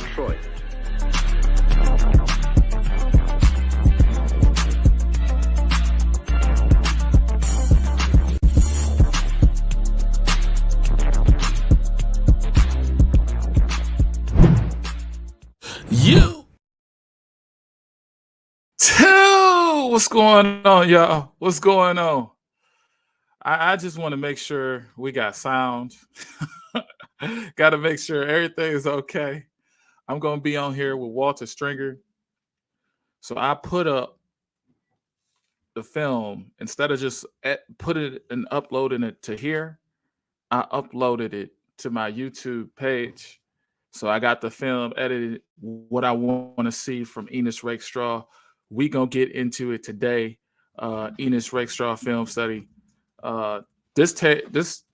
Detroit. You too. What's going on, y'all? What's going on? I just want to make sure we got sound. Got to make sure everything is okay. I'm going to be on here with Walter Stringer. So I put up the film instead of just put it and uploading it to here. I uploaded it to my YouTube page. So I got the film edited, what I want to see from Ennis Rakestraw. We gonna get into it today. Ennis Rakestraw film study. This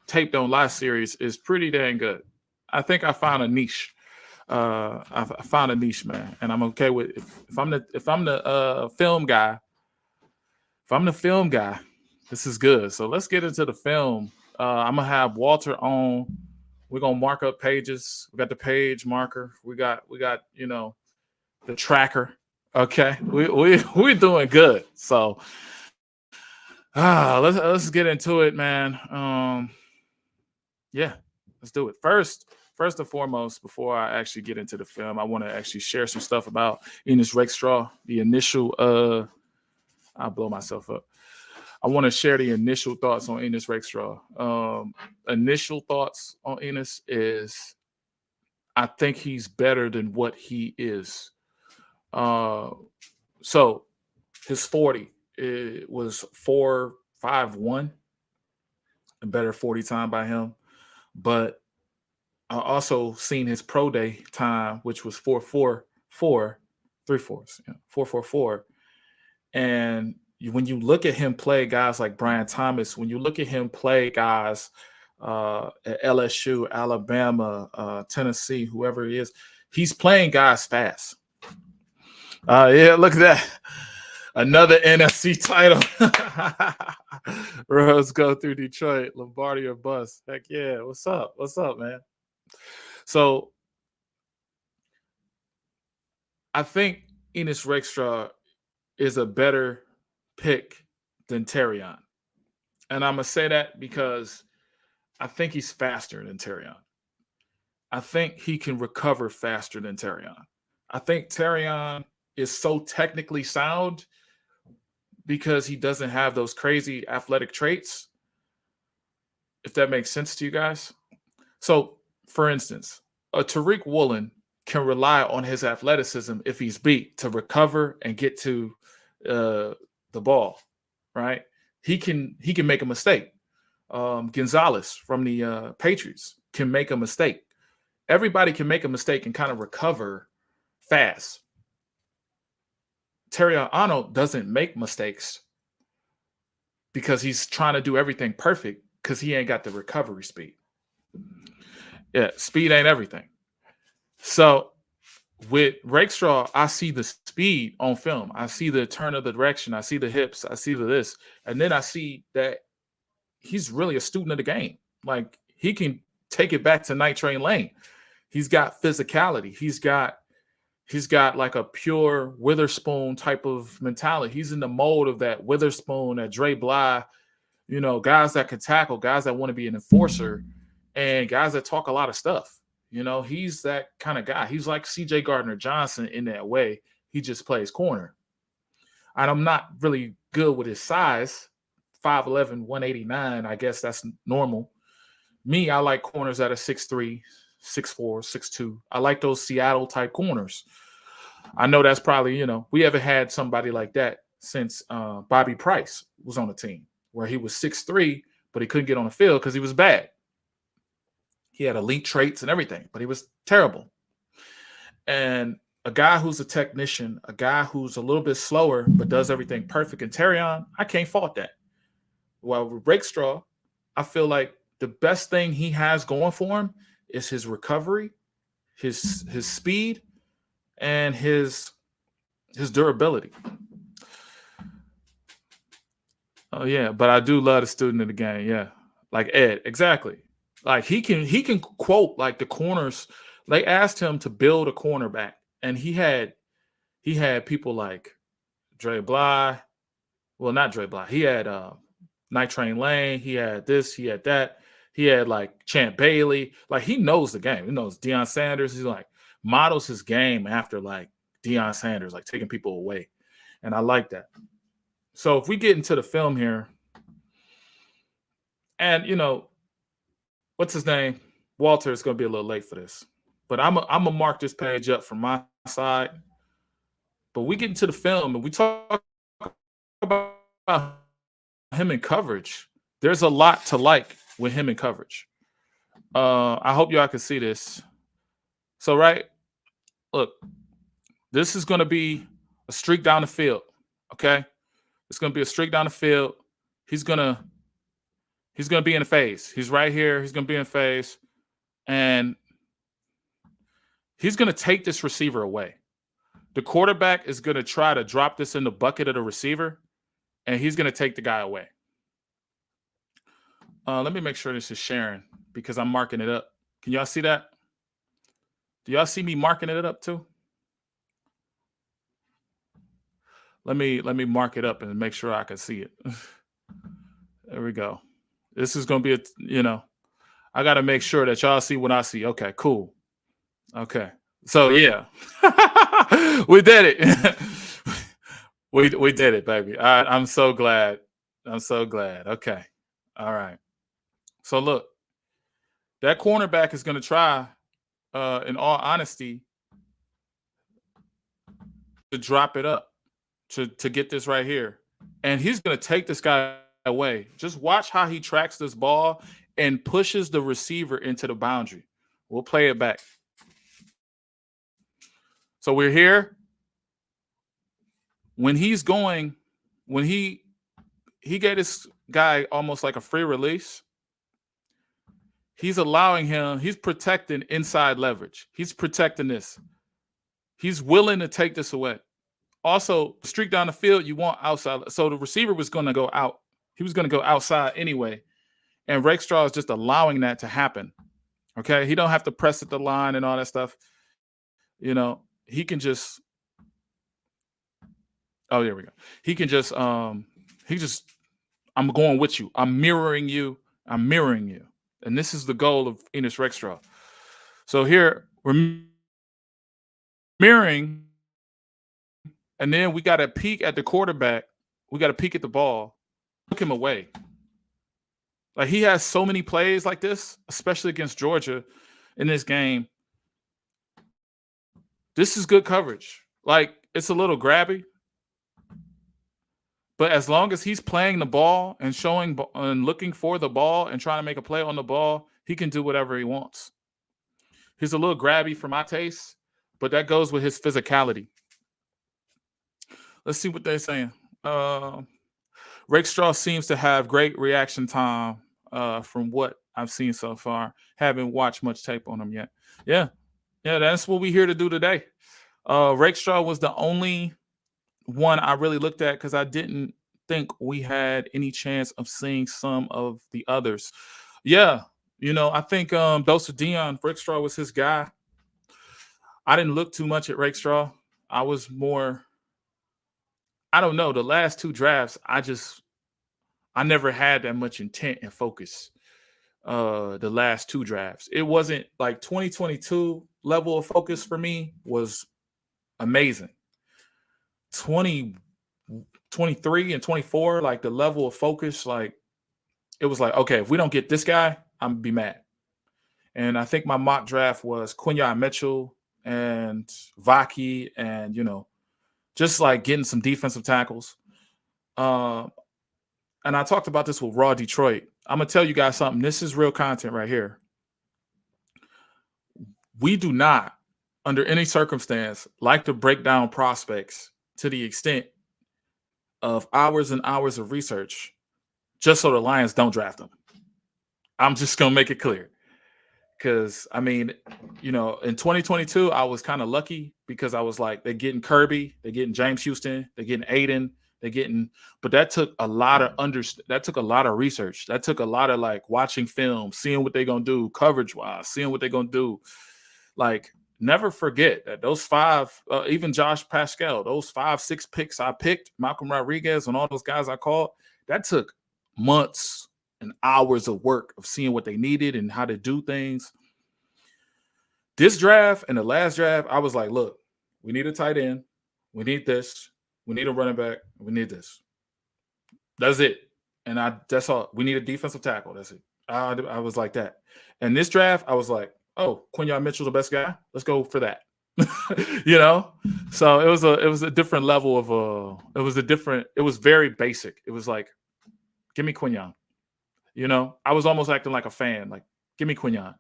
tape don't lie series is pretty dang good. I think I found a niche. I found a niche, man, and I'm okay with if I'm the film guy. If I'm the film guy, this is good. So let's get into the film. I'm gonna have Walter on. We're gonna mark up pages. We got the page marker. We got the tracker. Okay, we're doing good. So let's get into it, man. Yeah, let's do it. First and foremost, before I actually get into the film, I want to actually share some stuff about Ennis Rakestraw. The initial I'll blow myself up. I want to share the initial thoughts on Ennis Rakestraw. Initial thoughts on Ennis is I think he's better than what he is. So his 40 it was 4.51, a better 40 time by him. But I also seen his pro day time, which was 4.44, 3/4, 4.44. And when you look at him play guys like Brian Thomas, when you look at him play guys at LSU, Alabama, Tennessee, whoever he is, he's playing guys fast. Yeah, look at that. Another NFC title. Rose go through Detroit, Lombardi or bust. Heck yeah. What's up? What's up, man? So I think Ennis Rakestraw is a better pick than Terrion. And I'm going to say that because I think he's faster than Terrion. I think he can recover faster than Terrion. I think Terrion is so technically sound because he doesn't have those crazy athletic traits, if that makes sense to you guys. So, for instance, a Tariq Woolen can rely on his athleticism if he's beat to recover and get to the ball, right? He can make a mistake. Gonzalez from the Patriots can make a mistake. Everybody can make a mistake and kind of recover fast. Terrion Arnold doesn't make mistakes because he's trying to do everything perfect because he ain't got the recovery speed. Yeah, speed ain't everything. So with Rakestraw, I see the speed on film. I see the turn of the direction. I see the hips. I see the this. And then I see that he's really a student of the game. Like he can take it back to Night Train Lane. He's got physicality. He's got like a pure Witherspoon type of mentality. He's in the mold of that Witherspoon, that Dre Bly, guys that can tackle, guys that want to be an enforcer, and guys that talk a lot of stuff. He's that kind of guy. He's like CJ Gardner-Johnson in that way. He just plays corner. And I'm not really good with his size, 5'11", 189. I guess that's normal. Me, I like corners that are 6'3", 6'4", 6'2". I like those Seattle type corners. I know that's probably, we haven't had somebody like that since Bobby Price was on the team, where he was 6'3", but he couldn't get on the field because he was bad. He had elite traits and everything, but he was terrible. And a guy who's a technician, a guy who's a little bit slower but does everything perfect, and Terrion, I can't fault that. Well, with Rakestraw, I feel like the best thing he has going for him is his recovery, his speed, and his durability. Oh yeah, but I do love the student of the game. Yeah, like Ed, exactly. Like he can quote like the corners, They asked him to build a cornerback, and he had people like Dre Bly. Well, not Dre Bly. He had Night Train Lane. He had this. He had that. He had like Champ Bailey. Like he knows the game. He knows Deion Sanders. He's like models his game after like Deion Sanders, like taking people away. And I like that. So if we get into the film here, and what's his name? Walter is going to be a little late for this, but I'm gonna mark this page up from my side. But we get into the film and we talk about him in coverage. There's a lot to like with him in coverage. I hope y'all can see this. So, right, look, this is going to be a streak down the field. Okay, it's going to be a streak down the field. He's gonna be in a phase. He's right here. He's gonna be in phase, and he's gonna take this receiver away. The quarterback is gonna try to drop this in the bucket of the receiver, and he's gonna take the guy away. Let me make sure this is sharing because I'm marking it up. Can y'all see that? Do y'all see me marking it up too? Let me mark it up and make sure I can see it. There we go. This is gonna be I gotta make sure that y'all see what I see. Okay, cool. Okay. So yeah. We did it. we did it, baby. I'm so glad. I'm so glad. Okay. All right. So look, that cornerback is gonna try, in all honesty, to drop it up to get this right here. And he's gonna take this guy away. Just watch how he tracks this ball and pushes the receiver into the boundary. We'll play it back. So we're here. When he's going, when he gave this guy almost like a free release, he's allowing him, he's protecting inside leverage. He's protecting this. He's willing to take this away. Also, streak down the field, you want outside. So the receiver was going to go out. He was going to go outside anyway. And Rakestraw is just allowing that to happen. Okay. He don't have to press at the line and all that stuff. He can just, oh, there we go. He can just, I'm going with you. I'm mirroring you. And this is the goal of Ennis Rakestraw. So here we're mirroring, and then we got to peek at the quarterback. We got to peek at the ball, took him away. Like he has so many plays like this, especially against Georgia in this game. This is good coverage. Like it's a little grabby, but as long as he's playing the ball and showing and looking for the ball and trying to make a play on the ball, he can do whatever he wants. He's a little grabby for my taste, but that goes with his physicality. Let's see what they're saying. Rakestraw seems to have great reaction time from what I've seen so far. Haven't watched much tape on him yet. Yeah, that's what we're here to do today. Rakestraw was the only one I really looked at because I didn't think we had any chance of seeing some of the others. Yeah, I think Dose of Dion, Rakestraw was his guy. I didn't look too much at Rakestraw. I was more, I don't know, the last two drafts, I never had that much intent and focus. The last two drafts, it wasn't like 2022 level of focus for me was amazing. 2023 and 24, like the level of focus, like it was like, okay, if we don't get this guy, I'm gonna be mad. And I think my mock draft was Quinyon Mitchell and Vaki and just like getting some defensive tackles. And I talked about this with Raw Detroit. I'm gonna tell you guys something. This is real content right here. We do not, under any circumstance, like to break down prospects to the extent of hours and hours of research just so the Lions don't draft them. I'm just gonna make it clear. Because I mean, in 2022, I was kind of lucky because I was like, they're getting Kirby, they're getting James Houston, they're getting Aiden, but that took a lot of research. That took a lot of like watching film, seeing what they're gonna do coverage wise, seeing what they're gonna do. Like, never forget that those five, even Josh Pascal, those 5, 6 picks I picked, Malcolm Rodriguez and all those guys I called, that took months and hours of work of seeing what they needed and how to do things. This draft and the last draft, I was like, look, we need a tight end. We need this. We need a running back. We need this. That's it. And that's all. We need a defensive tackle. That's it. I was like that. And this draft, I was like, oh, Quinyon Mitchell's the best guy. Let's go for that. You know? So it was a different level of it was very basic. It was like, give me Quinyon. You know, I was almost acting like a fan. Like, give me Quinyon.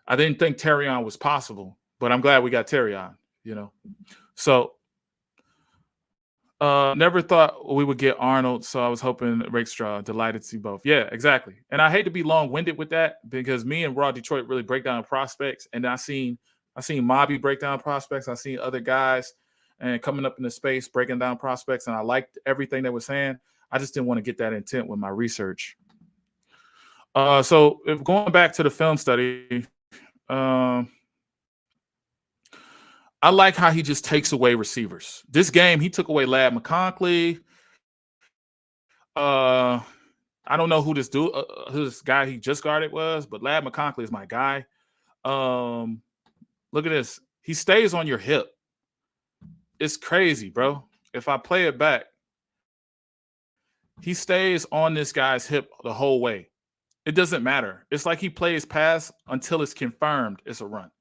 I didn't think Terrion was possible, but I'm glad we got Terrion, you know. So never thought we would get Arnold, so I was hoping Rakestraw. Delighted to see both. Yeah, exactly. And I hate to be long-winded with that because me and Raw Detroit really break down prospects, and I seen Mobby break down prospects. I seen other guys and coming up in the space breaking down prospects, and I liked everything they were saying. I just didn't want to get that intent with my research. So if going back to the film study, I like how he just takes away receivers. This game, he took away Ladd McConkey. I don't know who this guy he just guarded was, but Ladd McConkey is my guy. Look at this. He stays on your hip. It's crazy, bro. If I play it back, he stays on this guy's hip the whole way. It doesn't matter. It's like he plays pass until it's confirmed it's a run.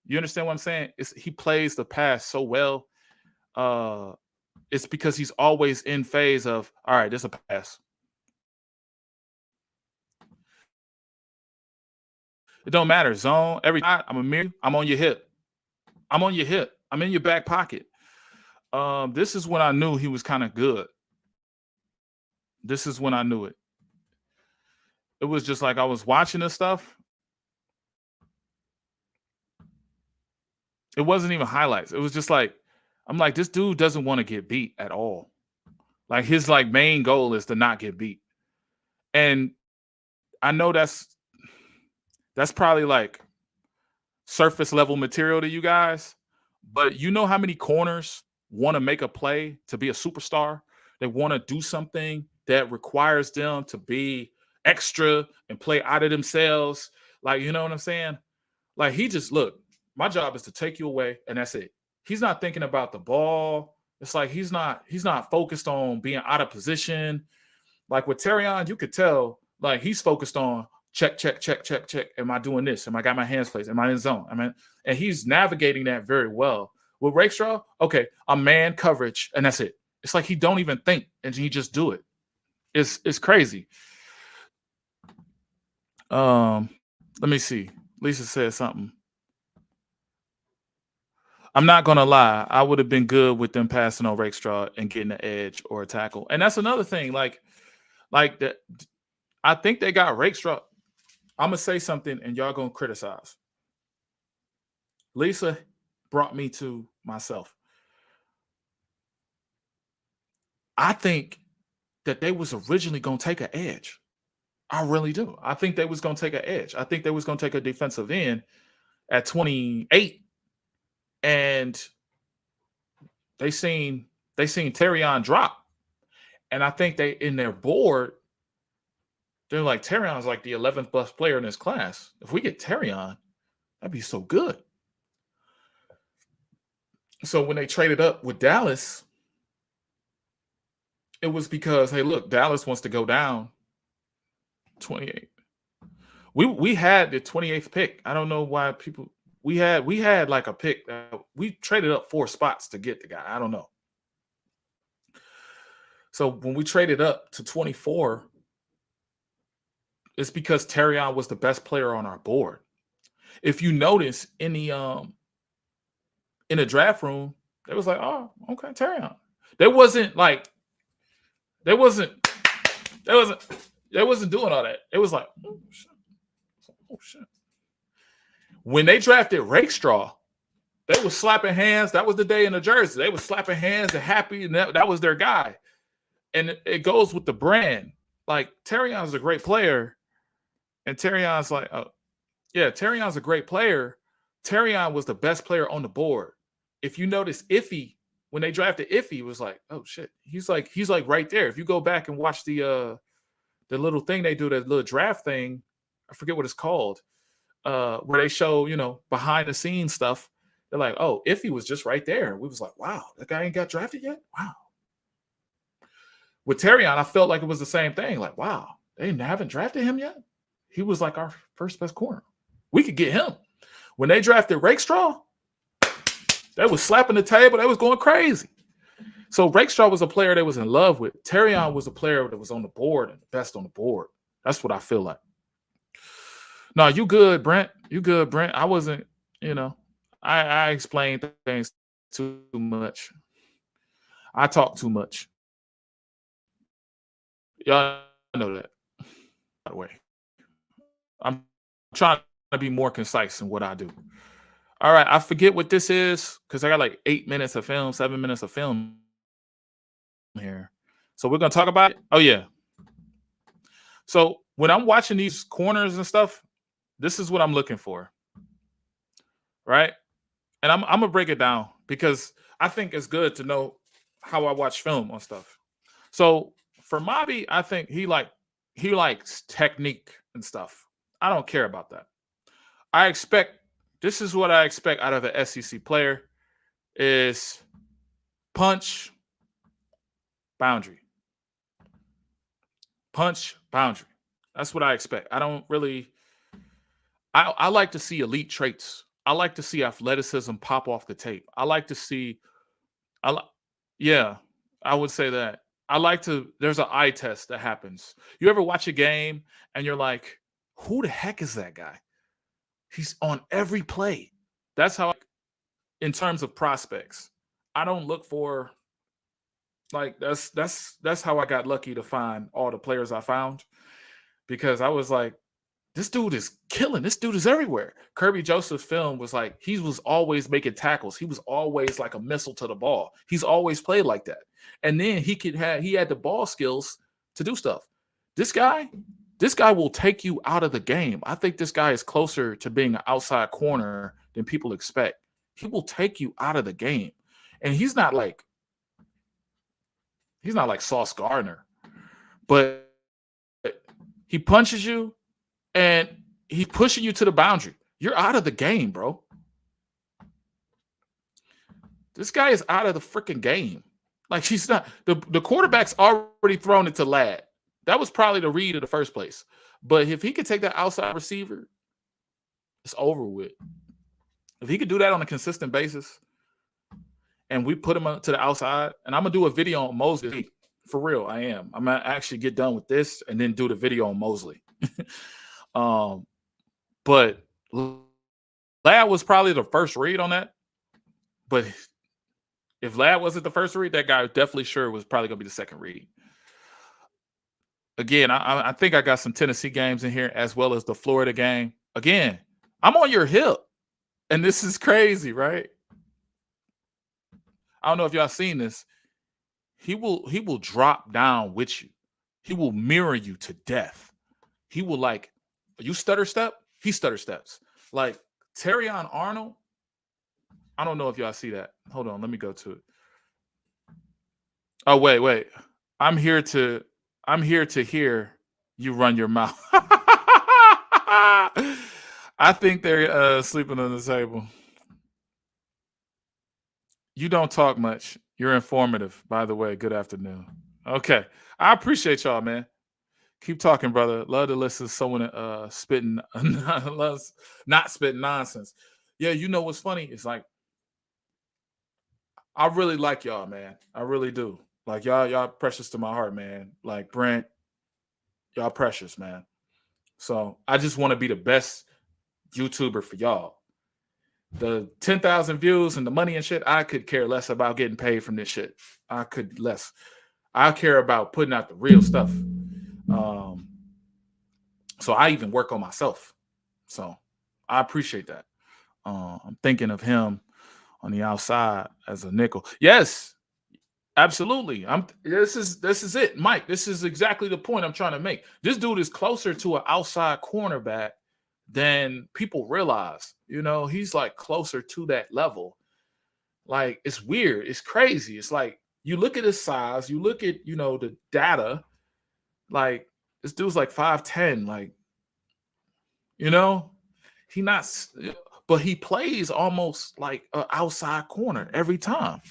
You understand what I'm saying? He plays the pass so well. It's because he's always in phase of, all right, this is a pass. It don't matter. Zone, every time I'm a mirror, I'm on your hip. I'm on your hip. I'm in your back pocket. This is when I knew he was kind of good. This is when I knew it. It was just like I was watching this stuff. It wasn't even highlights. It was just like, I'm like, this dude doesn't want to get beat at all. Like his main goal is to not get beat. And I know that's probably like surface level material to you guys, but you know how many corners want to make a play to be a superstar? They want to do something that requires them to be extra and play out of themselves. Like, you know what I'm saying? Like he just, look, my job is to take you away, and that's it. He's not thinking about the ball. It's like he's not focused on being out of position. Like with Terrion, you could tell, like he's focused on check. Am I doing this? Am I got my hands placed? Am I in zone? And he's navigating that very well. With Rakestraw, okay, I'm man coverage, and that's it. It's like he don't even think, and he just do it. It's crazy. Let me see. Lisa said something. I'm not gonna lie. I would have been good with them passing on Rakestraw and getting an edge or a tackle. And that's another thing. Like that. I think they got Rakestraw. I'm gonna say something, and y'all gonna criticize. Lisa brought me to myself. I think that they was originally gonna take an edge. I really do. I think they was gonna take an edge. I think they was gonna take a defensive end at 28. And they seen Terrion drop. And I think they, in their board, they're like, Terrion's like the 11th best player in this class. If we get Terrion, that'd be so good. So when they traded up with Dallas, it was because, hey, look, Dallas wants to go down 28. We had the 28th pick. I don't know why people. We had like a pick. We traded up 4 spots to get the guy. I don't know. So when we traded up to 24, it's because Terrion was the best player on our board. If you notice in the draft room, they was like, oh, okay, Terrion. They wasn't doing all that. It was like, oh shit. When they drafted Rakestraw, they were slapping hands. That was the day in the jersey. They were slapping hands and happy, and that was their guy. And it goes with the brand. Like, Terrion's a great player, and Terrion's like, oh, yeah, Terrion's a great player, Terrion was the best player on the board. If you notice, Iffy, when they drafted Iffy, was like, oh shit, he's like right there. If you go back and watch the little thing they do, that little draft thing, I forget what it's called, where they show, behind the scenes stuff. They're like, oh, Iffy was just right there. We was like, wow, that guy ain't got drafted yet. Wow. With Terrion, I felt like it was the same thing. Like, wow, they haven't drafted him yet. He was like our first best corner. We could get him. When they drafted Rakestraw, they was slapping the table. They was going crazy. So Rakestraw was a player they was in love with. Terrion was a player that was on the board and the best on the board. That's what I feel like. No, you good, Brent. You good, Brent. I wasn't, I explained things too much. I talk too much. Y'all know that. By the way, I'm trying to be more concise in what I do. All right, I forget what this is because I got like 8 minutes of film, 7 minutes of film here. So we're gonna talk about it. Oh yeah. So when I'm watching these corners and stuff, this is what I'm looking for, right? And I'm gonna break it down because I think it's good to know how I watch film on stuff. So for Mobby, I think he likes technique and stuff. I don't care about that. This is what I expect out of the SEC player is punch, boundary. Punch, boundary. That's what I expect. I don't really I like to see elite traits. I like to see athleticism pop off the tape. I like to see yeah, I would say that. There's an eye test that happens. You ever watch a game and you're like, who the heck is that guy? He's on every play. That's how, in terms of prospects, I don't look for, like, that's how I got lucky to find all the players I found, because I was like, this dude is killing. This dude is everywhere. Kirby Joseph's film was like, he was always making tackles. He was always like a missile to the ball. He's always played like that. And then he had the ball skills to do stuff. This guy will take you out of the game. I think this guy is closer to being an outside corner than people expect. He will take you out of the game. And he's not like Sauce Gardner, but he punches you and he's pushing you to the boundary. You're out of the game, bro. This guy is out of the freaking game. Like, he's not. The quarterback's already thrown it to Ladd. That was probably the read in the first place. But if he could take that outside receiver, it's over with. If he could do that on a consistent basis, and we put him to the outside, and I'm going to do a video on Mosley. For real, I am. I'm going to actually get done with this and then do the video on Mosley. But Ladd was probably the first read on that. But if Ladd wasn't the first read, that guy definitely sure was probably going to be the second read. Again, I think I got some Tennessee games in here as well as the Florida game. Again, I'm on your hip. And this is crazy, right? I don't know if y'all seen this. He will drop down with you. He will mirror you to death. He will, like, you stutter step, he stutter steps. Like Terrion Arnold. I don't know if y'all see that. Hold on, let me go to it. Oh, wait. I'm here to hear you run your mouth. I think they're sleeping on the table. You don't talk much. You're informative, by the way. Good afternoon. Okay. I appreciate y'all, man. Keep talking, brother. Love to listen to someone spitting, not spitting nonsense. Yeah, you know what's funny? It's like, I really like y'all, man. I really do. Like, y'all precious to my heart, man. Like, Brent, y'all precious, man. So I just want to be the best YouTuber for y'all. The 10,000 views and the money and shit, I could care less about getting paid from this shit. I care about putting out the real stuff. So I even work on myself. So I appreciate that. I'm thinking of him on the outside as a nickel. Yes, absolutely. This is it, Mike. This is exactly the point I'm trying to make. This dude is closer to an outside cornerback than people realize. He's like closer to that level. Like it's weird. It's crazy. It's like you look at his size, you look at, the data, like this dude's like 5'10, like, you know, he not but he plays almost like an outside corner every time.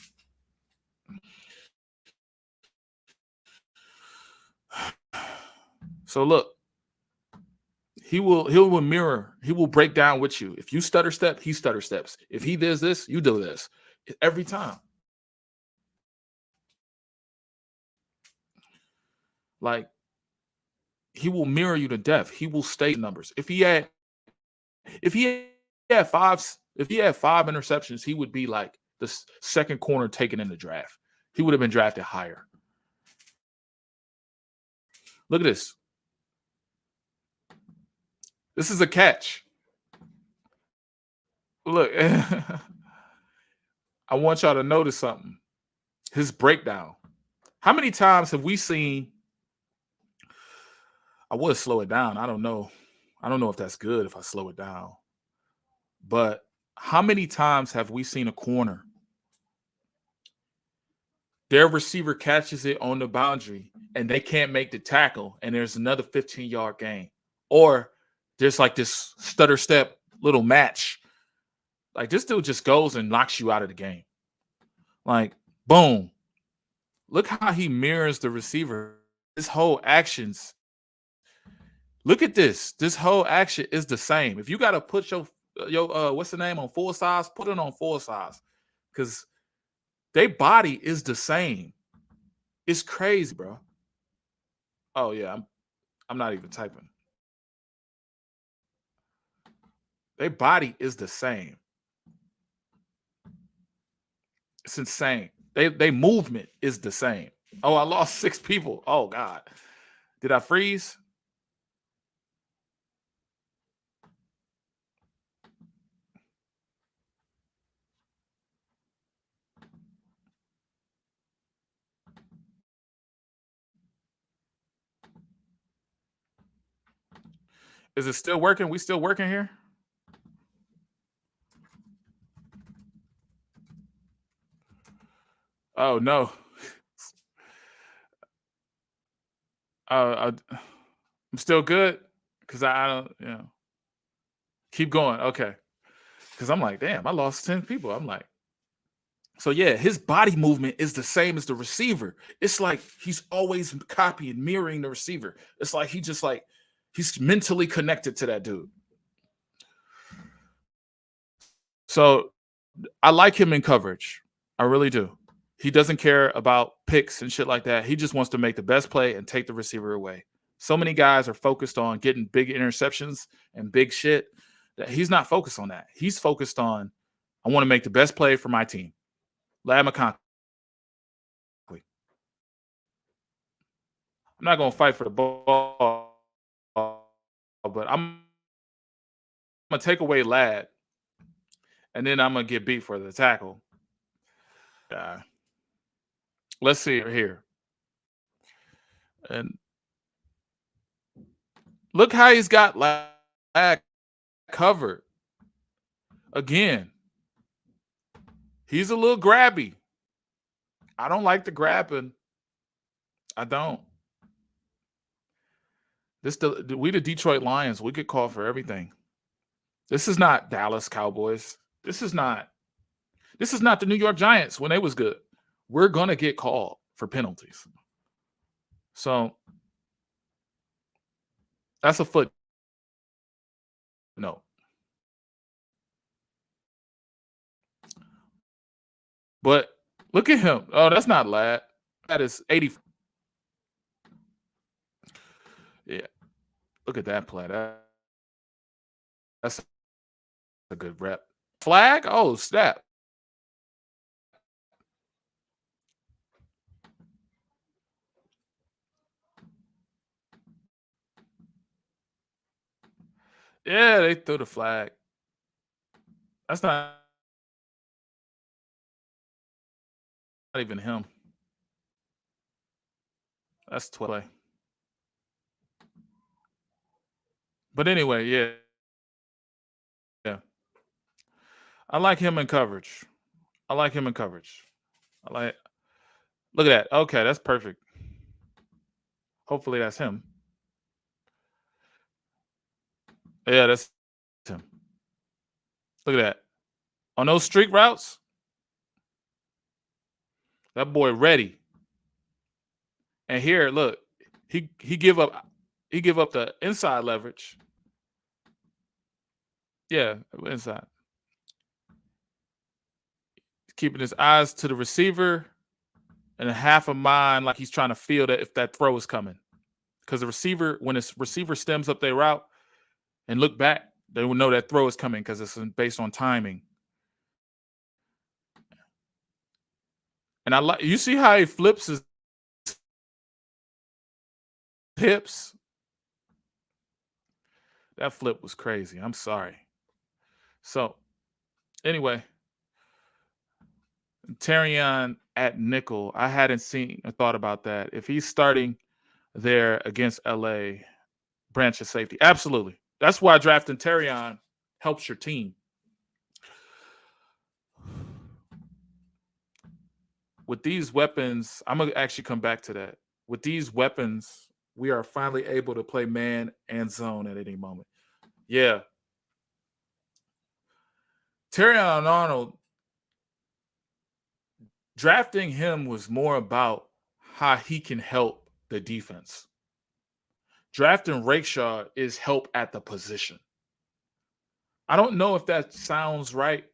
So look, he will mirror, he will break down with you. If you stutter step, he stutter steps. If he does this, you do this. Every time. Like he will mirror you to death. He will state numbers. If he had 5 interceptions, he would be like the second corner taken in the draft. He would have been drafted higher. Look at this. This is a catch. Look, I want y'all to notice something. His breakdown. How many times have we seen? I would slow it down. I don't know. I don't know if that's good if I slow it down. But how many times have we seen a corner? Their receiver catches it on the boundary and they can't make the tackle, and there's another 15-yard gain. Or there's like this stutter step little match. Like this dude just goes and knocks you out of the game. Like, boom. Look how he mirrors the receiver. His whole actions. Look at this. This whole action is the same. If you got to put your what's the name on full size, put it on full size. Because their body is the same. It's crazy, bro. Oh yeah, I'm not even typing. Their body is the same. It's insane. They movement is the same. Oh, I lost 6 people. Oh God. Did I freeze? Is it still working? We still working here? Oh no. I'm still good because I don't, keep going. Okay. Because I'm like, damn, I lost 10 people. I'm like, so yeah, his body movement is the same as the receiver. It's like he's always copying, mirroring the receiver. It's like he's mentally connected to that dude. So I like him in coverage. I really do. He doesn't care about picks and shit like that. He just wants to make the best play and take the receiver away. So many guys are focused on getting big interceptions and big shit that he's not focused on that. He's focused on, I want to make the best play for my team. Lad McConkey. I'm not going to fight for the ball, but I'm going to take away Lad, and then I'm going to get beat for the tackle. Let's see here. And look how he's got Lad covered. Again, he's a little grabby. I don't like the grabbing. I don't. We the Detroit Lions. We get called for everything. This is not Dallas Cowboys. This is not the New York Giants when they was good. We're gonna get called for penalties. So that's a foot. No. But look at him. Oh, that's not Lad. That is 80. Yeah. Look at that play. That's a good rep. Flag? Oh, snap. Yeah, they threw the flag. That's not even him. That's 12. But anyway, yeah. I like him in coverage. I like him in coverage. I like. Look at that. Okay, that's perfect. Hopefully that's him. Yeah, that's him. Look at that. On those streak routes, that boy ready. And here, look, he give up the inside leverage. Yeah, inside. He's keeping his eyes to the receiver and a half a mind like he's trying to feel that if that throw is coming. Because the receiver, when his receiver stems up their route and look back, they will know that throw is coming because it's based on timing. And I like you see how he flips his hips. That flip was crazy. I'm sorry. So anyway, Terrion at nickel. I hadn't seen or thought about that. If he's starting there against LA, branch of safety. Absolutely. That's why drafting Terrion helps your team. With these weapons, I'm gonna actually come back to that. With these weapons, we are finally able to play man and zone at any moment. Yeah. Terrion Arnold, drafting him was more about how he can help the defense. Drafting Rakestraw is help at the position. I don't know if that sounds right,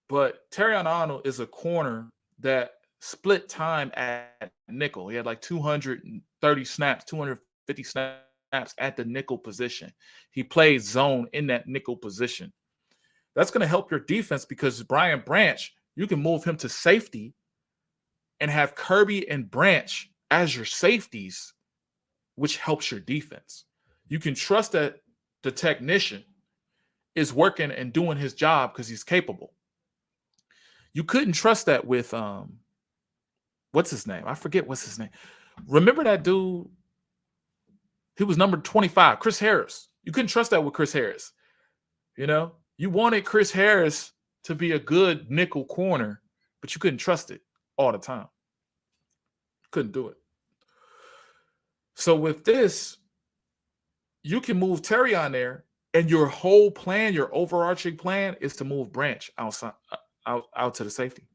but Terrion Arnold is a corner that split time at nickel. He had like 230 snaps, 250 snaps at the nickel position. He played zone in that nickel position. That's going to help your defense because Brian Branch, you can move him to safety and have Kirby and Branch as your safeties, which helps your defense. You can trust that the technician is working and doing his job because he's capable. You couldn't trust that with what's his name? I forget what's his name. Remember that dude? He was number 25, Chris Harris. You couldn't trust that with Chris Harris. You know, you wanted Chris Harris to be a good nickel corner, but you couldn't trust it all the time. Couldn't do it. So with this, you can move Terry on there, and your whole plan, your overarching plan, is to move Branch outside, out to the safety.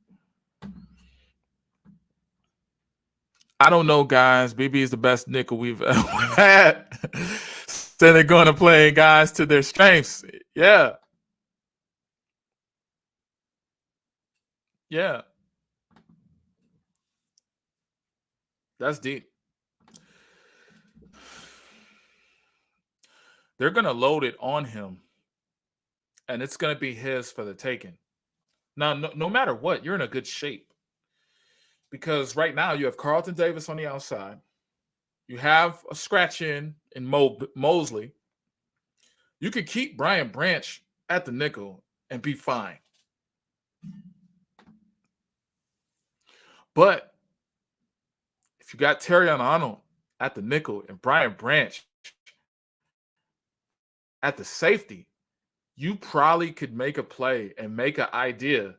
I don't know, guys. BB is the best nickel we've ever had. So they're going to play guys to their strengths. Yeah. Yeah. That's deep. They're going to load it on him, and it's going to be his for the taking. Now, no matter what, you're in a good shape because right now you have Carlton Davis on the outside. You have a scratch in Mosley. You could keep Brian Branch at the nickel and be fine. But if you got Terrion Arnold at the nickel and Brian Branch at the safety, you probably could make a play and make an idea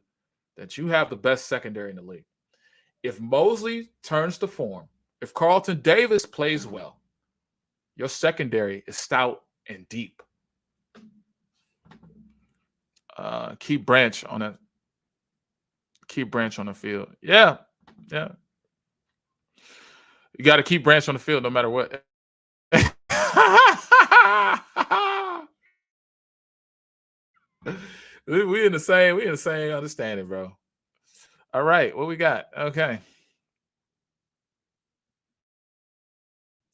that you have the best secondary in the league. If Mosley turns to form, if Carlton Davis plays well, your secondary is stout and deep. Keep Branch on that. Keep Branch on the field. Yeah. Yeah. You got to keep Branch on the field no matter what. we in the same understanding, bro. All right, what we got? Okay.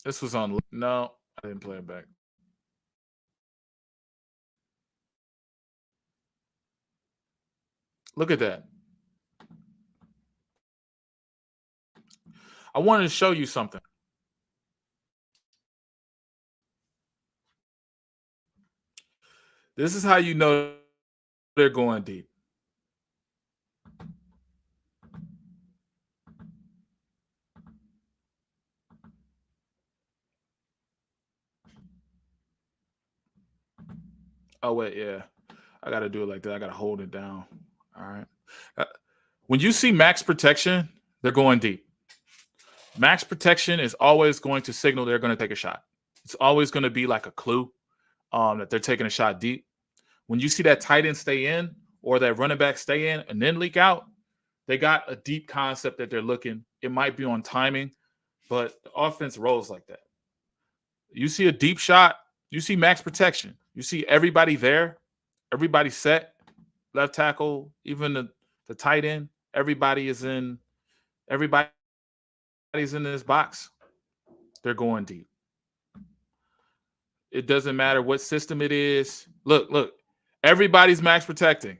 This was on. No, I didn't play it back. Look at that. I wanted to show you something. This is how you know they're going deep. Oh wait, yeah. I got to do it like that. I got to hold it down. All right. Uh, when you see max protection, they're going deep. Max protection is always going to signal they're going to take a shot. It's always going to be like a clue that they're taking a shot deep. When you see that tight end stay in or that running back stay in and then leak out, they got a deep concept that they're looking. It might be on timing, but the offense rolls like that. You see a deep shot, you see max protection. You see everybody there, everybody set, left tackle, even the tight end. Everybody's in this box. They're going deep. It doesn't matter what system it is. Look, everybody's max protecting.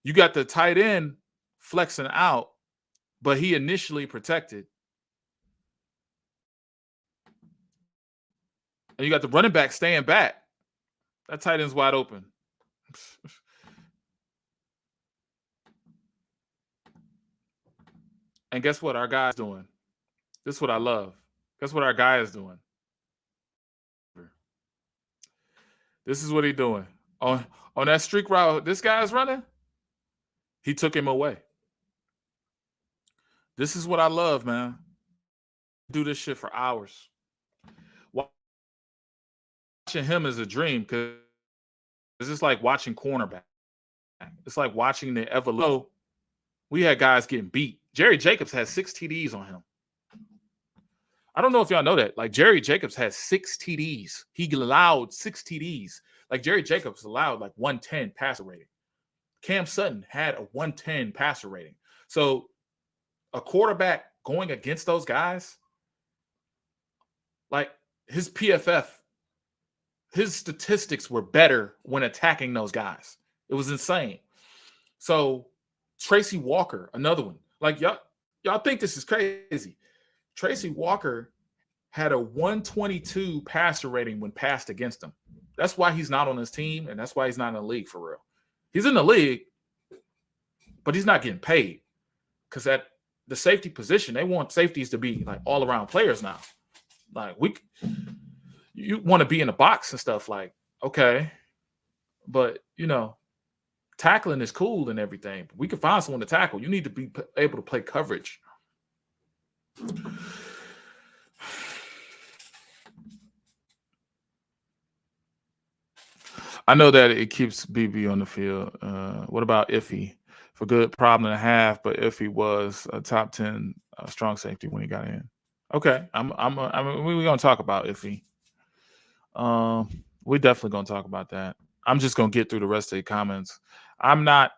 You got the tight end flexing out, but he initially protected. And you got the running back staying back. That tight end's wide open. And guess what our guy's doing? This is what I love. Guess what our guy is doing? This is what he's doing. On that streak route this guy's running, he took him away. This is what I love, man. Do this shit for hours. Watching him is a dream because it's like watching cornerback. It's like watching the evolution. We had guys getting beat. Jerry Jacobs has 6 TDs on him. I don't know if y'all know that. Like, Jerry Jacobs has 6 TDs. He allowed 6 TDs. Like, Jerry Jacobs allowed like 110 passer rating. Cam Sutton had a 110 passer rating. So a quarterback going against those guys, like his PFF, his statistics were better when attacking those guys. It was insane. So Tracy Walker, another one. Like, y'all think this is crazy. Tracy Walker had a 122 passer rating when passed against him. That's why he's not on his team, and that's why he's not in the league for real. He's in the league, but he's not getting paid because at the safety position, they want safeties to be like all-around players now. Like, you want to be in the box and stuff, like, okay, but, tackling is cool and everything. But we can find someone to tackle. You need to be able to play coverage. I know that it keeps BB on the field. What about Iffy? For good problem and a half, but Iffy was a top 10 strong safety when he got in. Okay, we're gonna talk about Iffy. We're definitely gonna talk about that. I'm just gonna get through the rest of the comments. I'm not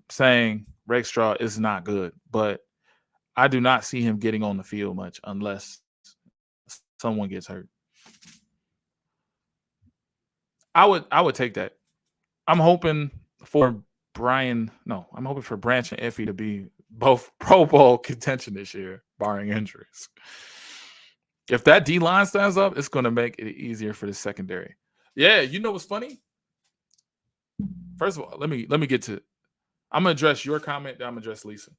saying Rakestraw is not good, but I do not see him getting on the field much unless someone gets hurt. I would take that. I'm hoping for Branch and Iffy to be both Pro Bowl contention this year, barring injuries. If that D line stands up, it's going to make it easier for the secondary. Yeah, you know what's funny? First of all, let me get to. I'm gonna address your comment. Then I'm gonna address Lisa.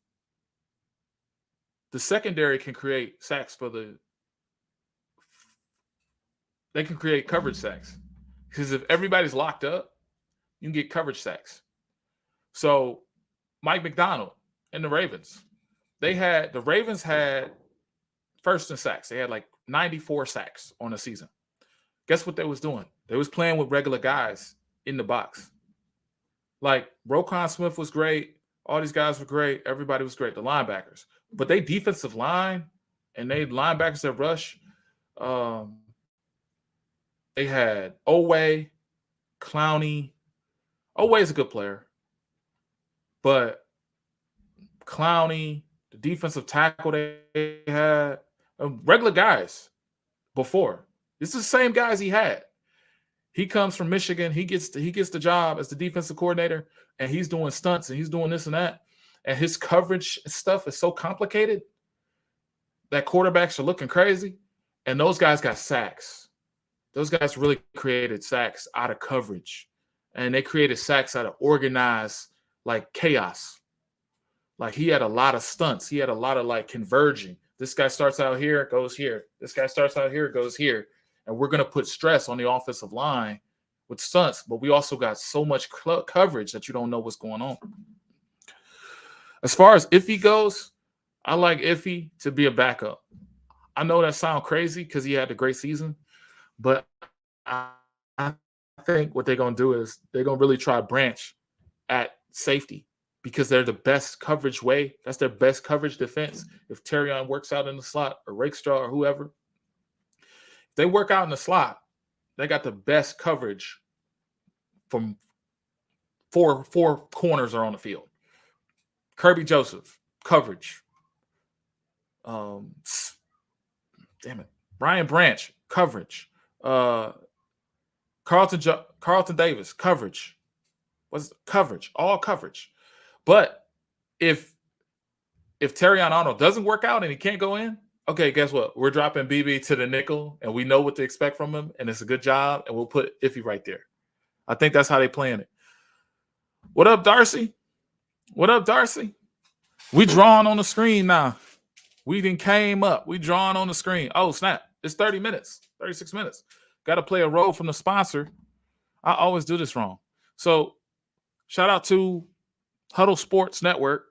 The secondary can create sacks they can create coverage sacks. Because if everybody's locked up, you can get coverage sacks. So Mike McDonald and the Ravens, the Ravens had first in sacks. They had like 94 sacks on the season. Guess what they was doing? They was playing with regular guys in the box. Like, Roquan Smith was great. All these guys were great. Everybody was great. The linebackers. But they defensive line and they linebackers that rush, they had Owe, Clowney. Owe's a good player. But Clowney, the defensive tackle they had, regular guys before. This is the same guys he had. He comes from Michigan. He gets the job as the defensive coordinator, and he's doing stunts and he's doing this and that. And his coverage stuff is so complicated that quarterbacks are looking crazy. And those guys got sacks. Those guys really created sacks out of coverage. And they created sacks out of organized, like, chaos. Like, he had a lot of stunts. He had a lot of, like, converging. This guy starts out here, goes here. This guy starts out here, goes here. And we're going to put stress on the offensive line with stunts, but we also got so much coverage that you don't know what's going on. As far as Iffy goes, I like Iffy to be a backup. I know that sounds crazy because he had a great season, but I think what they're going to do is they're going to really try to branch at safety because they're the best coverage way. That's their best coverage defense. If Terrion works out in the slot or Rakestraw or whoever, if they work out in the slot, they got the best coverage from four corners are on the field. Kirby Joseph, coverage. Damn it. Ryan Branch, coverage. Carlton Davis, coverage. What's coverage? All coverage. But if Terrion Arnold doesn't work out and he can't go in, okay, guess what? We're dropping BB to the nickel, and we know what to expect from him, and it's a good job, and we'll put Iffy right there. I think that's how they plan it. What up, Darcy? What up, Darcy? We drawing on the screen now. We done came up. We drawing on the screen. Oh, snap. It's 30 minutes, 36 minutes. Got to play a role from the sponsor. I always do this wrong. So shout out to Huddle Sports Network.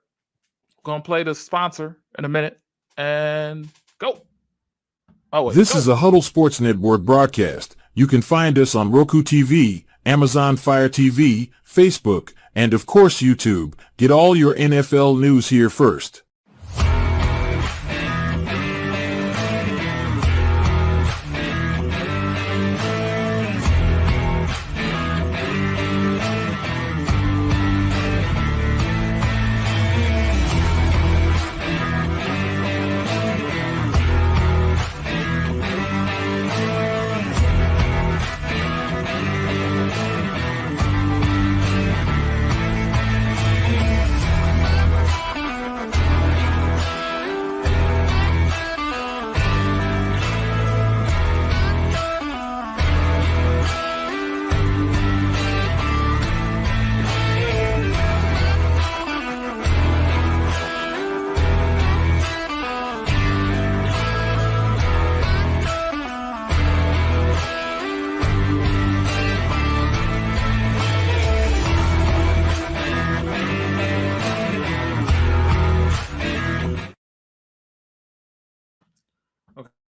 Going to play the sponsor in a minute and go. Oh, wait, this is a Huddle Sports Network broadcast. You can find us on Roku TV, Amazon Fire TV, Facebook, and of course YouTube. Get all your NFL news here first.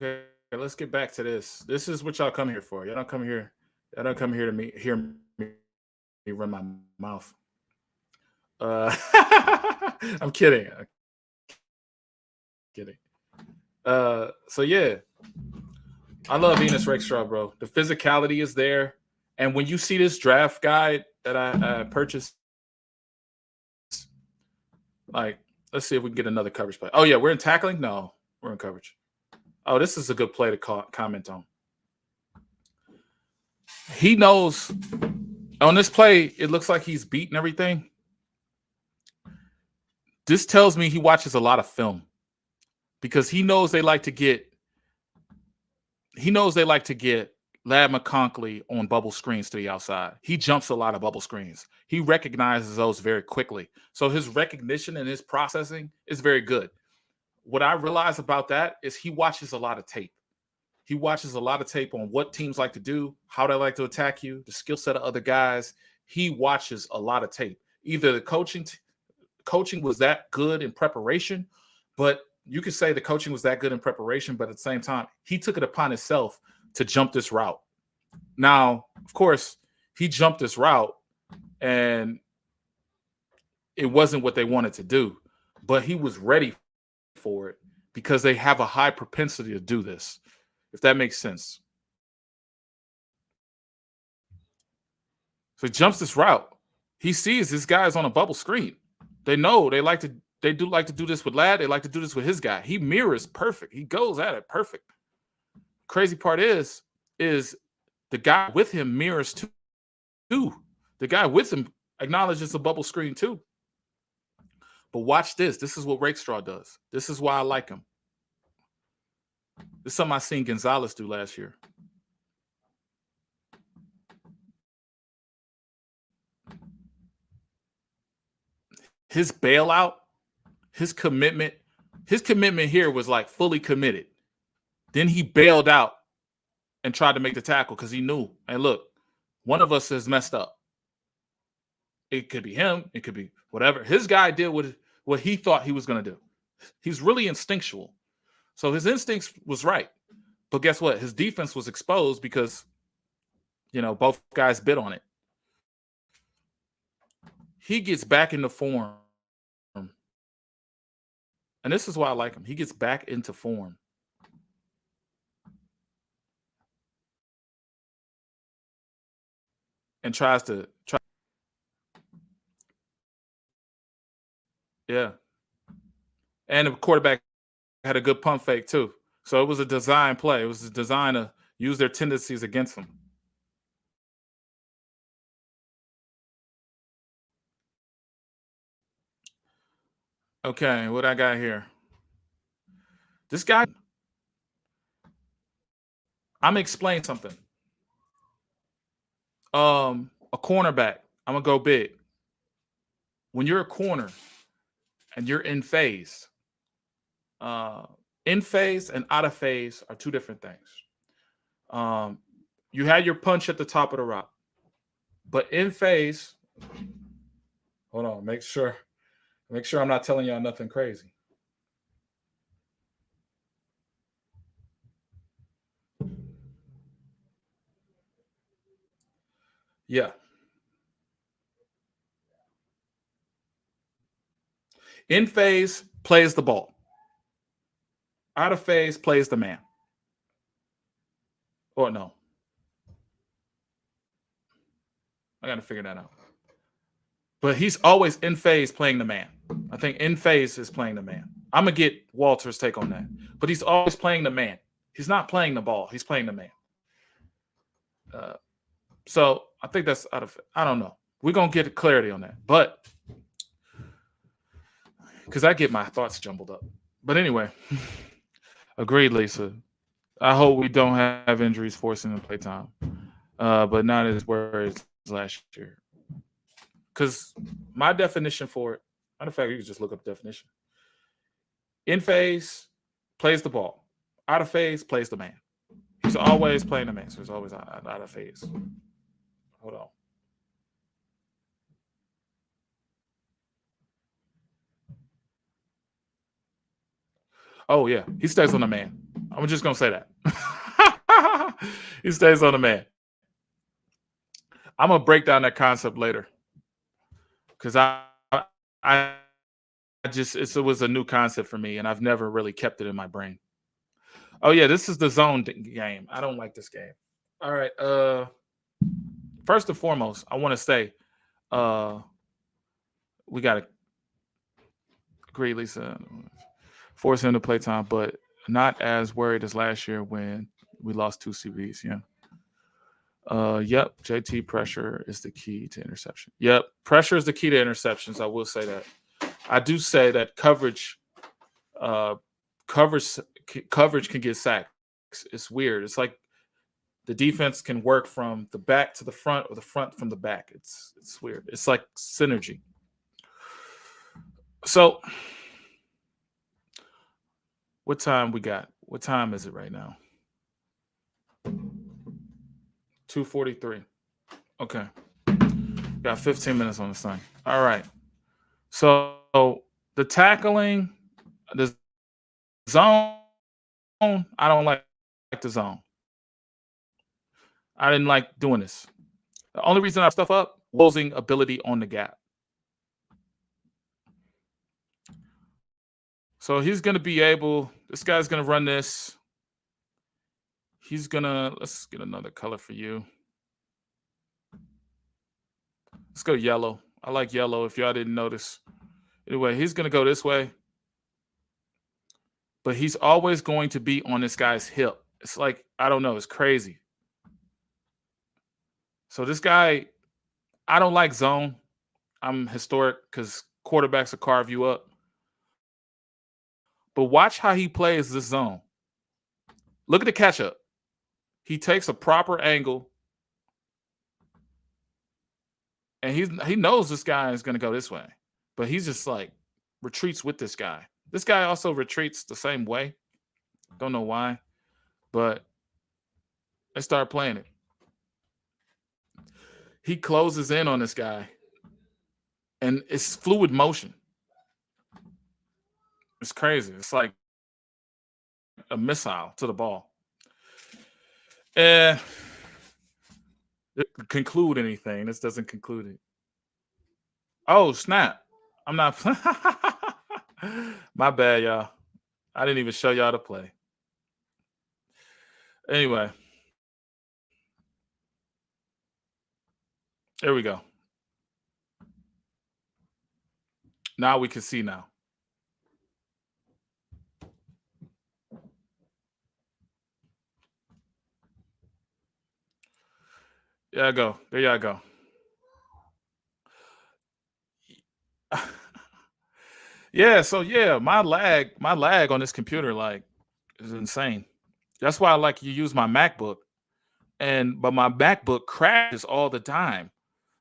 Okay, let's get back to this. This is what y'all come here for. Y'all don't come here to hear me run my mouth. I'm kidding. So yeah, I love Ennis Rakestraw, bro. The physicality is there, and when you see this draft guide that I purchased, like, let's see if we can get another coverage play. Oh yeah, we're in tackling. No, we're in coverage. Oh, this is a good play to comment on. He knows on this play, it looks like he's beating everything. This tells me he watches a lot of film because he knows they like to get Lad McConkey on bubble screens to the outside. He jumps a lot of bubble screens. He recognizes those very quickly. So his recognition and his processing is very good. What I realize about that is he watches a lot of tape. He watches a lot of tape on what teams like to do, how they like to attack you, the skill set of other guys. He watches a lot of tape. Either the coaching was that good in preparation, but you could say the coaching was that good in preparation, but at the same time, he took it upon himself to jump this route. Now, of course, he jumped this route, and it wasn't what they wanted to do, but he was ready for it because they have a high propensity to do this, if that makes sense. So he jumps this route. He sees this guy's on a bubble screen. They know they do like to do this with Lad. They like to do this with his guy. He mirrors perfect. He goes at it perfect. Crazy part is the guy with him mirrors too. The guy with him acknowledges the bubble screen too. But watch this. This is what Rakestraw does. This is why I like him. This is something I seen Gonzalez do last year. His bailout, his commitment here was like fully committed. Then he bailed out and tried to make the tackle because he knew. And look, One of us is messed up. It could be him. It could be whatever. His guy did what he thought he was going to do. He's really instinctual. So his instincts was right. But guess what? His defense was exposed because, both guys bid on it. He gets back into form. And this is why I like him. He gets back into form. And tries to. Yeah. And the quarterback had a good pump fake too. So it was a design play. It was a design to use their tendencies against them. Okay, what I got here? This guy, I'm gonna explain something. A cornerback. I'm gonna go big. When you're a corner and you're in phase and out of phase are two different things. You had your punch at the top of the route, but in phase, hold on, make sure I'm not telling y'all nothing crazy. Yeah. In phase, plays the ball. Out of phase, plays the man. Or no. I got to figure that out. But he's always in phase playing the man. I think in phase is playing the man. I'm going to get Walter's take on that. But he's always playing the man. He's not playing the ball. He's playing the man. So I think that's out of, I don't know. We're going to get clarity on that. But, because I get my thoughts jumbled up. But anyway, agreed, Lisa. I hope we don't have injuries forcing the playtime. But not as worse as last year. Because my definition for it, matter of fact, you can just look up the definition. In phase, plays the ball. Out of phase, plays the man. He's always playing the man, so he's always out of phase. Hold on. Oh, yeah. He stays on the man. I'm just going to say that. He stays on the man. I'm going to break down that concept later. Because I just, it was a new concept for me, and I've never really kept it in my brain. Oh, yeah, this is the zone game. I don't like this game. All right. First and foremost, I want to say we got to agree, Lisa, force him to play time, but not as worried as last year when we lost 2 CBs. Yeah. Yep. JT, pressure is the key to interception. Yep. Pressure is the key to interceptions. I will say that. I do say that coverage can get sacks. It's weird. It's like the defense can work from the back to the front or the front from the back. It's weird. It's like synergy. So what time we got? What time is it right now? 2:43. Okay. Got 15 minutes on the sun. All right. So the tackling, the zone, I don't like the zone. I didn't like doing this. The only reason I stuff up, closing ability on the gap. So he's going to be able, this guy's going to run this. He's going to, let's get another color for you. Let's go yellow. I like yellow if y'all didn't notice. Anyway, he's going to go this way. But he's always going to be on this guy's hip. It's like, I don't know, it's crazy. So this guy, I don't like zone. I'm historic because quarterbacks will carve you up. But watch how he plays this zone. Look at the catch up. He takes a proper angle. And he knows this guy is going to go this way. But he's just like retreats with this guy. This guy also retreats the same way. Don't know why. But they start playing it. He closes in on this guy, and it's fluid motion. It's crazy. It's like a missile to the ball. And conclude anything. This doesn't conclude it. Oh, snap. I'm not. My bad, y'all. I didn't even show y'all the play. Anyway. There we go. Now we can see now. There I go. There y'all go. Yeah, so yeah, my lag on this computer like is insane. That's why I like you use my MacBook. But my MacBook crashes all the time.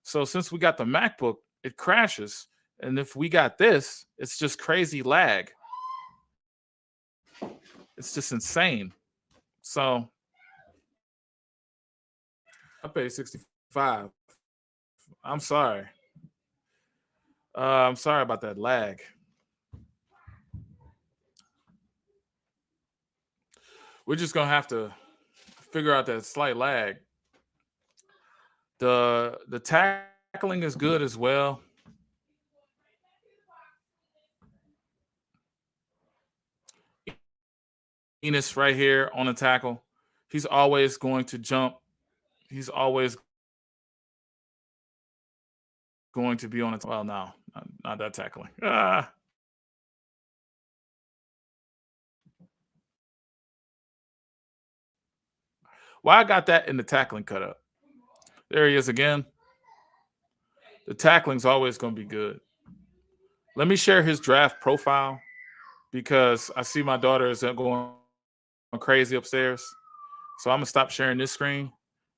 So since we got the MacBook, it crashes. And if we got this, it's just crazy lag. It's just insane. So I paid 65. I'm sorry. I'm sorry about that lag. We're just gonna have to figure out that slight lag. The tackling is good as well. Ennis right here on the tackle. He's always going to jump. He's always going to be on it. Well, no, not that tackling. Well, I got that in the tackling cut up. There he is again. The tackling's always going to be good. Let me share his draft profile because I see my daughter is going crazy upstairs. So I'm gonna stop sharing this screen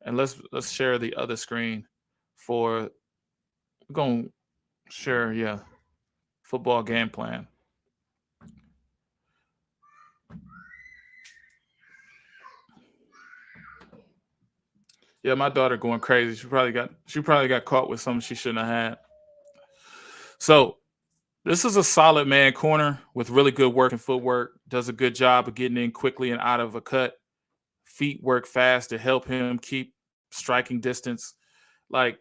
and let's share the other screen for we're gonna share, football game plan. Yeah, my daughter going crazy. She probably got caught with something she shouldn't have had. So this is a solid man corner with really good work and footwork. Does a good job of getting in quickly and out of a cut. Feet work fast to help him keep striking distance. Like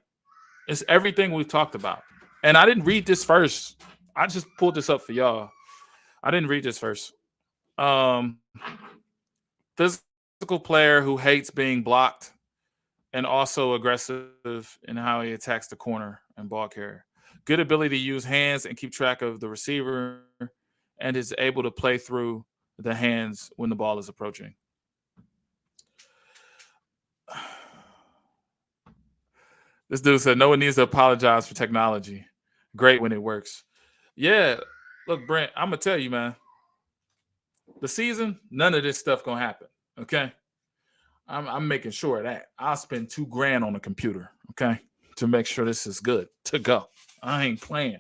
it's everything we've talked about. And I didn't read this first. I just pulled this up for y'all. I didn't read this first. Physical player who hates being blocked and also aggressive in how he attacks the corner and ball carrier. Good ability to use hands and keep track of the receiver and is able to play through the hands when the ball is approaching. This dude said no one needs to apologize for technology. Great when it works. Yeah, look, Brent, I'm gonna tell you, man. The season, none of this stuff gonna happen. Okay, I'm making sure of that. I'll spend $2,000 on a computer. Okay, to make sure this is good to go. I ain't playing.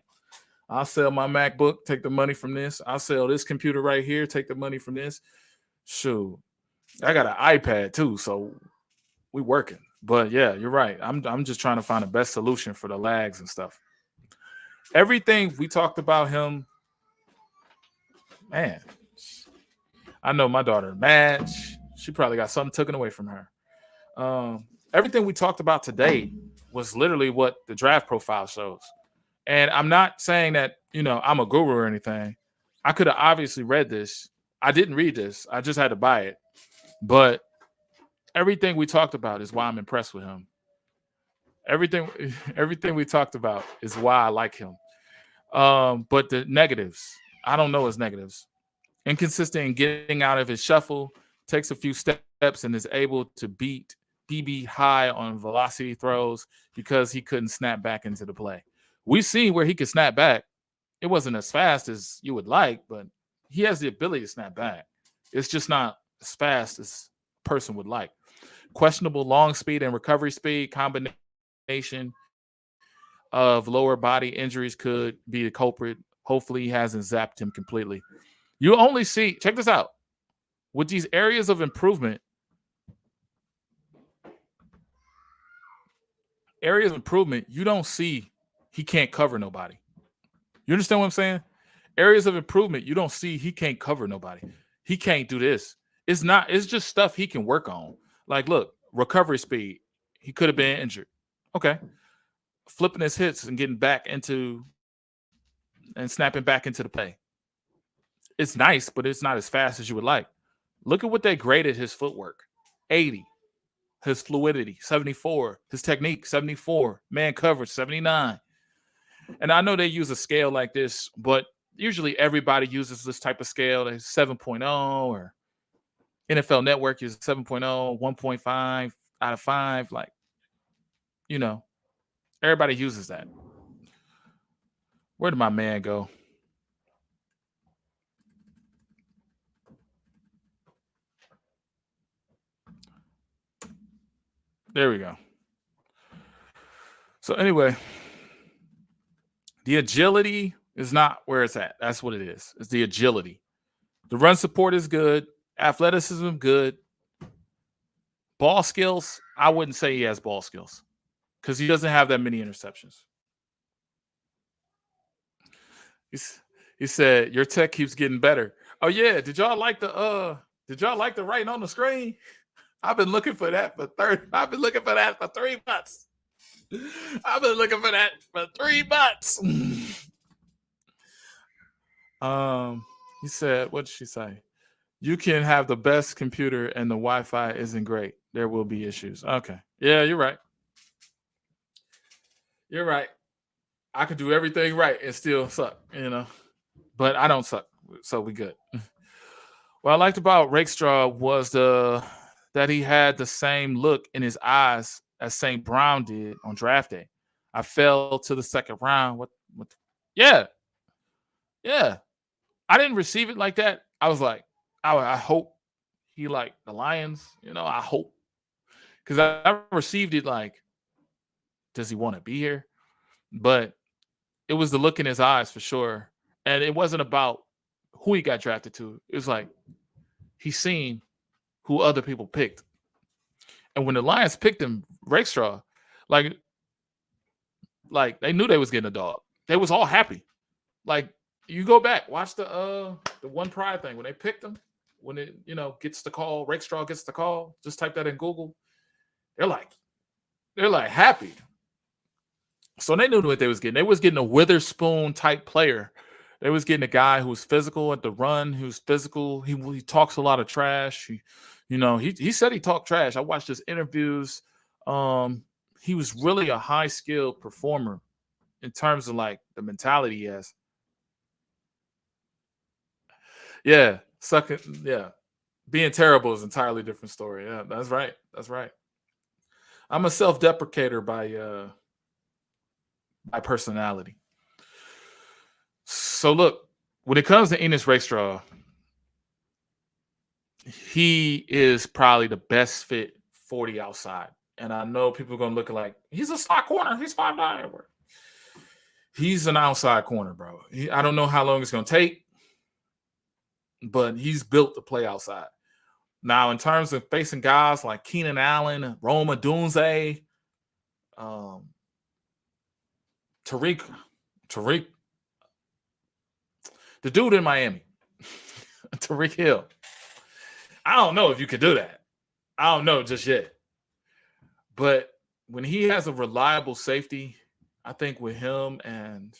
I'll sell my MacBook, take the money from this. I'll sell this computer right here, take the money from this. Shoot, I got an iPad too, so we working. But yeah, you're right. I'm just trying to find the best solution for the lags and stuff. Everything we talked about him, man. I know my daughter mad. She probably got something taken away from her. Everything we talked about today was literally what the draft profile shows. And I'm not saying that, I'm a guru or anything. I could have obviously read this. I didn't read this. I just had to buy it. But everything we talked about is why I'm impressed with him. Everything we talked about is why I like him. But the negatives, I don't know his negatives. Inconsistent in getting out of his shuffle, takes a few steps and is able to beat DB high on velocity throws because he couldn't snap back into the play. We've seen where he could snap back. It wasn't as fast as you would like, but he has the ability to snap back. It's just not as fast as a person would like. Questionable long speed and recovery speed combination of lower body injuries could be the culprit. Hopefully he hasn't zapped him completely. You only see, check this out, with these areas of improvement, areas of improvement, you don't see he can't cover nobody. You understand what I'm saying? Areas of improvement, you don't see he can't cover nobody. He can't do this. It's just stuff he can work on. Like, look, recovery speed. He could have been injured. Okay. Flipping his hits and getting back into and snapping back into the play. It's nice, but it's not as fast as you would like. Look at what they graded his footwork. 80. His fluidity, 74. His technique, 74. Man coverage, 79. And I know they use a scale like this, but usually everybody uses this type of scale. There's 7.0 or NFL Network uses 7.0, 1.5 out of 5. Like, everybody uses that. Where did my man go? There we go. So anyway, the agility is not where it's at. That's what it is. It's the agility. The run support is good. Athleticism, good. Ball skills, I wouldn't say he has ball skills because he doesn't have that many interceptions. He said, your tech keeps getting better. Oh, yeah. Did y'all like the writing on the screen? I've been looking for that for 3 months. I've been looking for that for 3 months. He said, what did she say? You can have the best computer and the Wi-Fi isn't great. There will be issues. Okay. Yeah, you're right. You're right. I could do everything right and still suck, but I don't suck. So we good. What I liked about Rakestraw was that he had the same look in his eyes as St. Brown did on draft day. I fell to the second round. Yeah. Yeah. I didn't receive it like that. I was like, I hope he like the Lions, I hope. Because I received it like, does he want to be here? But it was the look in his eyes for sure. And it wasn't about who he got drafted to. It was like he's seen who other people picked. And when the Lions picked him, Rakestraw, like they knew they was getting a dog. They was all happy. Like, you go back, watch the One Pride thing when they picked him, when it gets the call, Rakestraw gets the call. Just type that in Google. They're like happy. So they knew what they was getting. They was getting a Witherspoon type player. They was getting a guy who was physical at the run, who's physical. He talks a lot of trash. He said he talked trash. I watched his interviews. He was really a high skilled performer in terms of like the mentality he has. Yeah, sucking. Yeah, being terrible is an entirely different story. Yeah, that's right. That's right. I'm a self-deprecator by personality. So look, when it comes to Ennis Rakestraw, he is probably the best fit 40 outside. And I know people are going to look at like, he's a slot corner. He's 5'9". He's an outside corner, bro. I don't know how long it's going to take, but he's built to play outside. Now, in terms of facing guys like Keenan Allen, Roma Dunze, Tariq, the dude in Miami, Tariq Hill. I don't know if you could do that. I don't know just yet. But when he has a reliable safety, I think with him and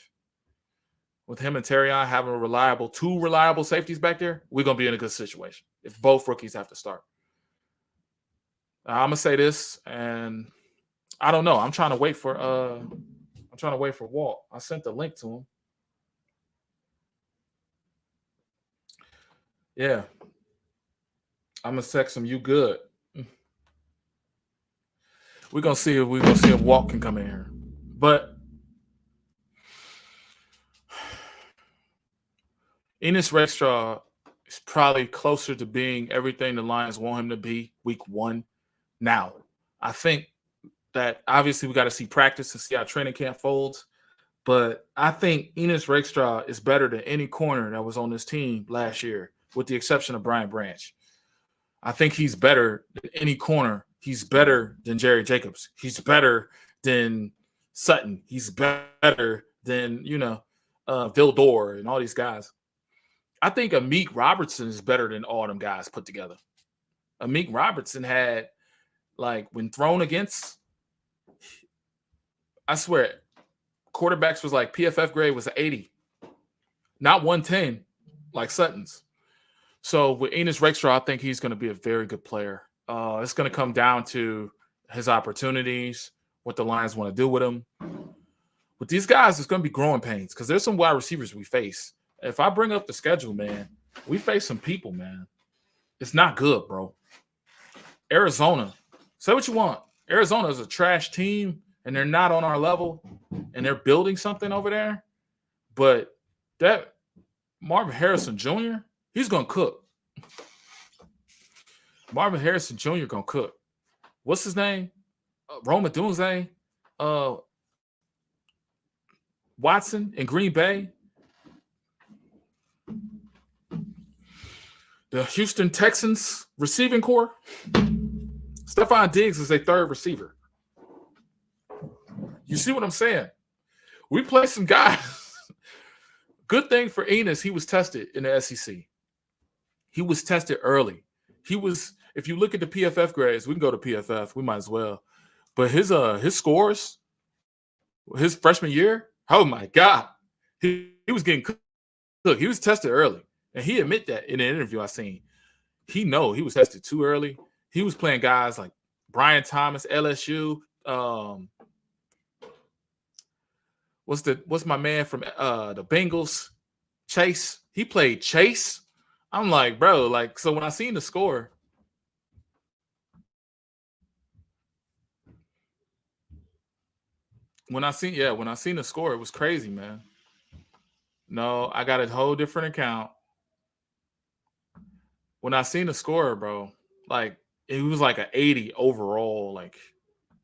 Terrion having two reliable safeties back there, we're gonna be in a good situation if both rookies have to start. I'm gonna say this, and I don't know. I'm trying to wait for Walt. I sent the link to him. Yeah. I'm gonna text him. You good? We're gonna see if Walt can come in here. But Ennis Rakestraw is probably closer to being everything the Lions want him to be week 1. Now, I think that obviously we got to see practice and see how training camp folds. But I think Ennis Rakestraw is better than any corner that was on this team last year, with the exception of Brian Branch. I think he's better than any corner. He's better than Jerry Jacobs. He's better than Sutton. He's better than, Vildor and all these guys. I think Amik Robertson is better than all them guys put together. Amik Robertson had, like, when thrown against, I swear, quarterbacks was like PFF grade was 80, not 110 like Sutton's. So with Ennis Rakestraw, I think he's going to be a very good player. It's going to come down to his opportunities, what the Lions want to do with him. With these guys, it's going to be growing pains because there's some wide receivers we face. If I bring up the schedule, man, we face some people, man. It's not good, bro. Arizona, say what you want. Arizona is a trash team, and they're not on our level, and they're building something over there. But that Marvin Harrison Jr., he's going to cook. Marvin Harrison Jr. going to cook. What's his name? Roma Dunze. Watson in Green Bay. The Houston Texans receiving core. Stephon Diggs is a third receiver. You see what I'm saying? We play some guys. Good thing for Ennis, he was tested in the SEC. He was tested early. If you look at the PFF grades, we can go to PFF, we might as well. But his scores, his freshman year, oh my God. He was getting cooked. He was tested early. And he admit that in an interview I seen. He was tested too early. He was playing guys like Brian Thomas, LSU. What's my man from the Bengals? Chase. He played Chase. I'm like, bro, like, so when I seen the score, when I seen the score, it was crazy, man. No, I got a whole different account. When I seen the score, bro, like, it was like an 80 overall, like,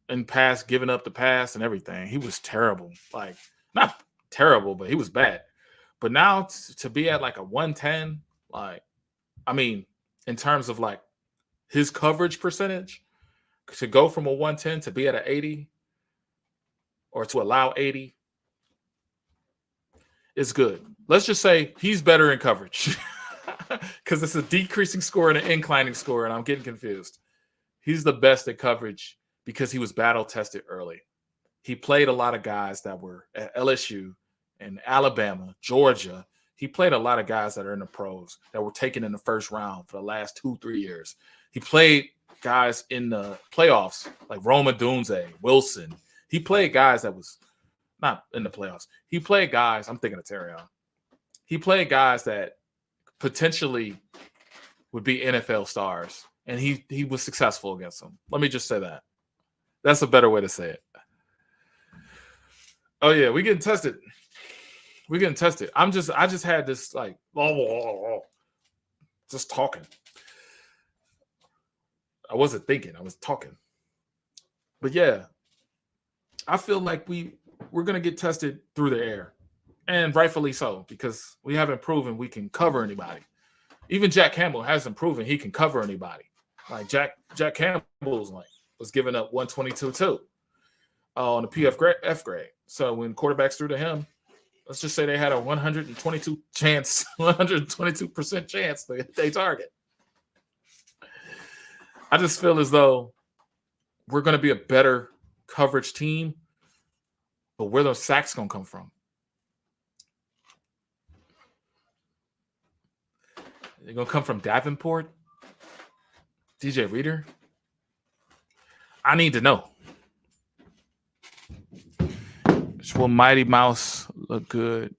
in pass, giving up the pass and everything. He was terrible. Like, not terrible, but he was bad. But now to be at like a 110, like, I mean, in terms of like his coverage percentage, to go from a 110 to be at an 80 or to allow 80 is good. Let's just say he's better in coverage because it's a decreasing score and an inclining score, and I'm getting confused. He's the best at coverage because he was battle tested early. He played a lot of guys that were at LSU and Alabama, Georgia. He played a lot of guys that are in the pros that were taken in the first round for the last 2-3 years. He played guys in the playoffs like Roma Dunze, Wilson. He played guys that was not in the playoffs. He played guys, I'm thinking of Terrion. He played guys that potentially would be NFL stars, and he was successful against them. Let me just say that. That's a better way to say it. Oh yeah, we getting tested. We're getting tested. I just had this like just talking. I wasn't thinking, I was talking. But yeah, I feel like we're gonna get tested through the air. And rightfully so, because we haven't proven we can cover anybody. Even Jack Campbell hasn't proven he can cover anybody. Like Jack Campbell's was giving up 122 too on the PFF grade. So when quarterbacks threw to him, let's just say they had a 122% chance they target. I just feel as though we're going to be a better coverage team, but where those sacks going to come from? They're going to come from Davenport? DJ Reader? I need to know. Will Mighty Mouse look good?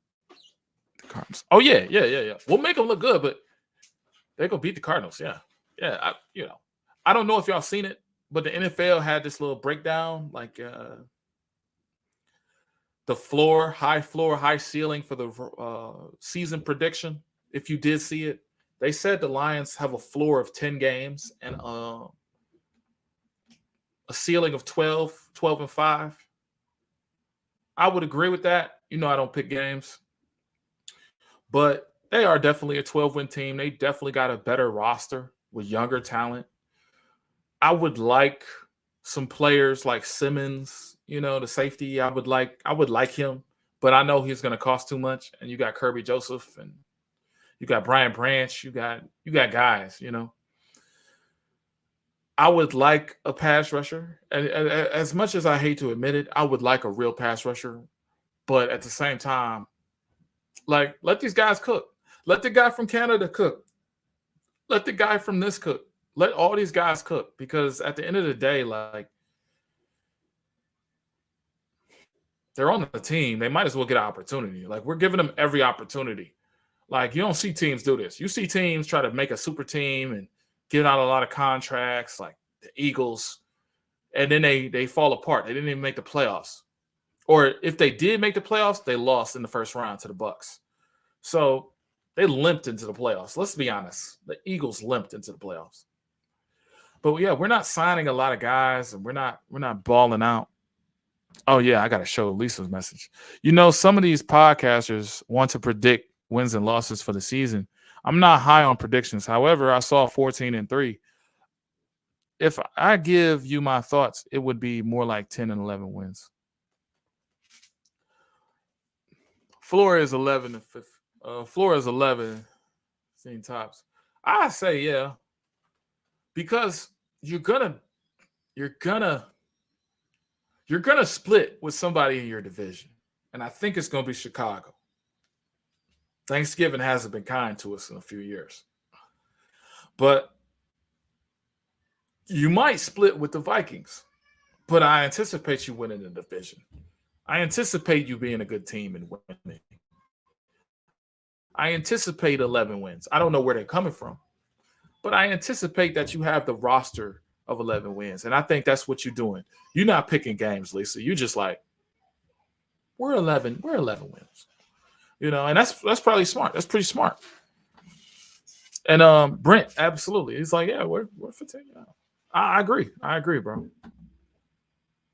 The Cardinals. Oh, yeah. We'll make them look good, but they're going to beat the Cardinals. Yeah. I don't know if y'all seen it, but the NFL had this little breakdown, like the high ceiling for the season prediction. If you did see it, they said the Lions have a floor of 10 games and a ceiling of 12-5. I would agree with that. I don't pick games. But they are definitely a 12-win team. They definitely got a better roster with younger talent. I would like some players like Simmons, the safety. I would like him, but I know he's going to cost too much. And you got Kirby Joseph, and you got Brian Branch. You got guys. I would like a pass rusher, and as much as I hate to admit it, I would like a real pass rusher. But at the same time, like, let these guys cook. Let the guy from Canada cook. Let the guy from this cook. Let all these guys cook, because at the end of the day, like, they're on the team. They might as well get an opportunity. Like, we're giving them every opportunity. Like, you don't see teams do this. You see teams try to make a super team and give out a lot of contracts, like the Eagles, and then they fall apart. They didn't even make the playoffs. Or if they did make the playoffs, they lost in the first round to the Bucks. So they limped into the playoffs. Let's be honest. The Eagles limped into the playoffs. But yeah, we're not signing a lot of guys, and we're not balling out. Oh yeah, I gotta show Lisa's message. Some of these podcasters want to predict wins and losses for the season. I'm not high on predictions. However, I saw 14-3. If I give you my thoughts, it would be more like 10 and 11 wins. Floor is 11. Floor is 11. Seeing tops. I say yeah, because you're gonna split with somebody in your division, and I think it's gonna be Chicago. Thanksgiving hasn't been kind to us in a few years, but you might split with the Vikings. But I anticipate you winning the division. I anticipate you being a good team and winning. I anticipate 11 wins. I don't know where they're coming from, but I anticipate that you have the roster of 11 wins. And I think that's what you're doing. You're not picking games, Lisa. You're just like, we're 11 wins. And that's probably smart. That's pretty smart. And Brent, absolutely. He's like, yeah, we're 15. I agree, bro.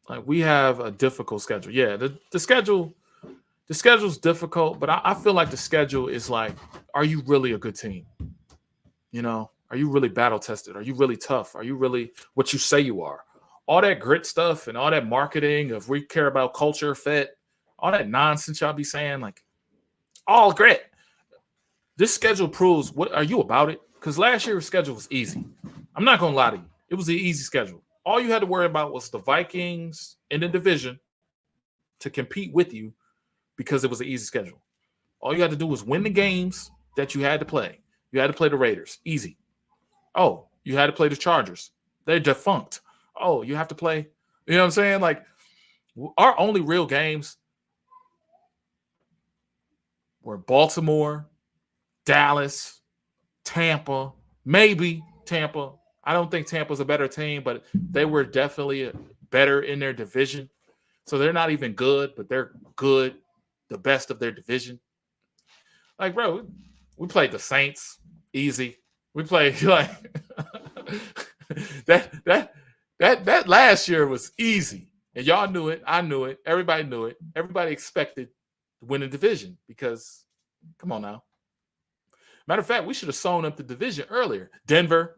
Like, we have a difficult schedule. Yeah, the schedule's difficult, but I feel like the schedule is like, are you really a good team? Are you really battle tested? Are you really tough? Are you really what you say you are? All that grit stuff and all that marketing of we care about culture, fit, all that nonsense y'all be saying, like, all grit. This schedule proves, what are you about it? Because last year's schedule was easy. I'm not going to lie to you. It was an easy schedule. All you had to worry about was the Vikings in the division to compete with you, because it was an easy schedule. All you had to do was win the games that you had to play. You had to play the Raiders. Easy. Oh, you had to play the Chargers. They're defunct. Oh, you have to play. You know what I'm saying? Like, our only real games were Baltimore, Dallas, Tampa, maybe Tampa. I don't think Tampa's a better team, but they were definitely better in their division. So they're not even good, but they're good, the best of their division. Like, bro, we played the Saints, easy. We played like that last year was easy. And y'all knew it. I knew it. Everybody knew it. Everybody expected to win the division, because, come on now. Matter of fact, we should have sewn up the division earlier. Denver,